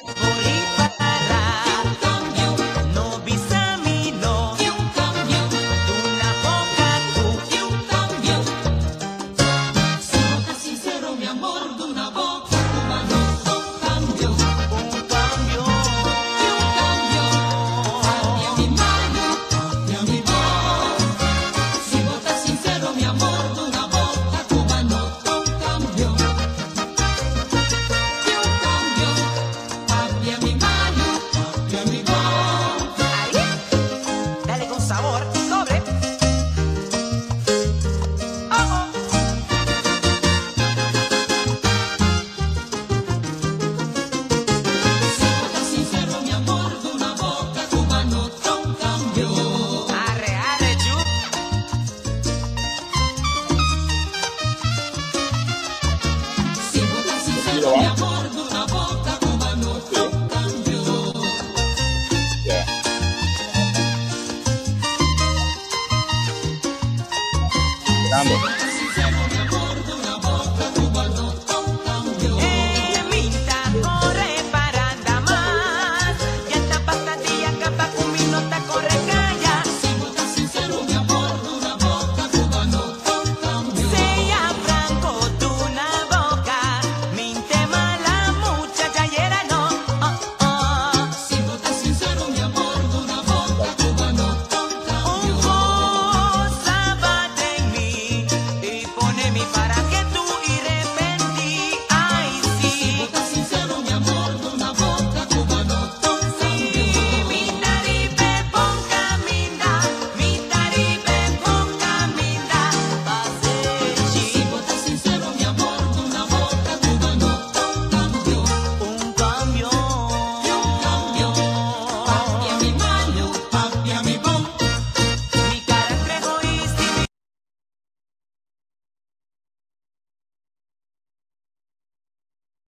Fernando.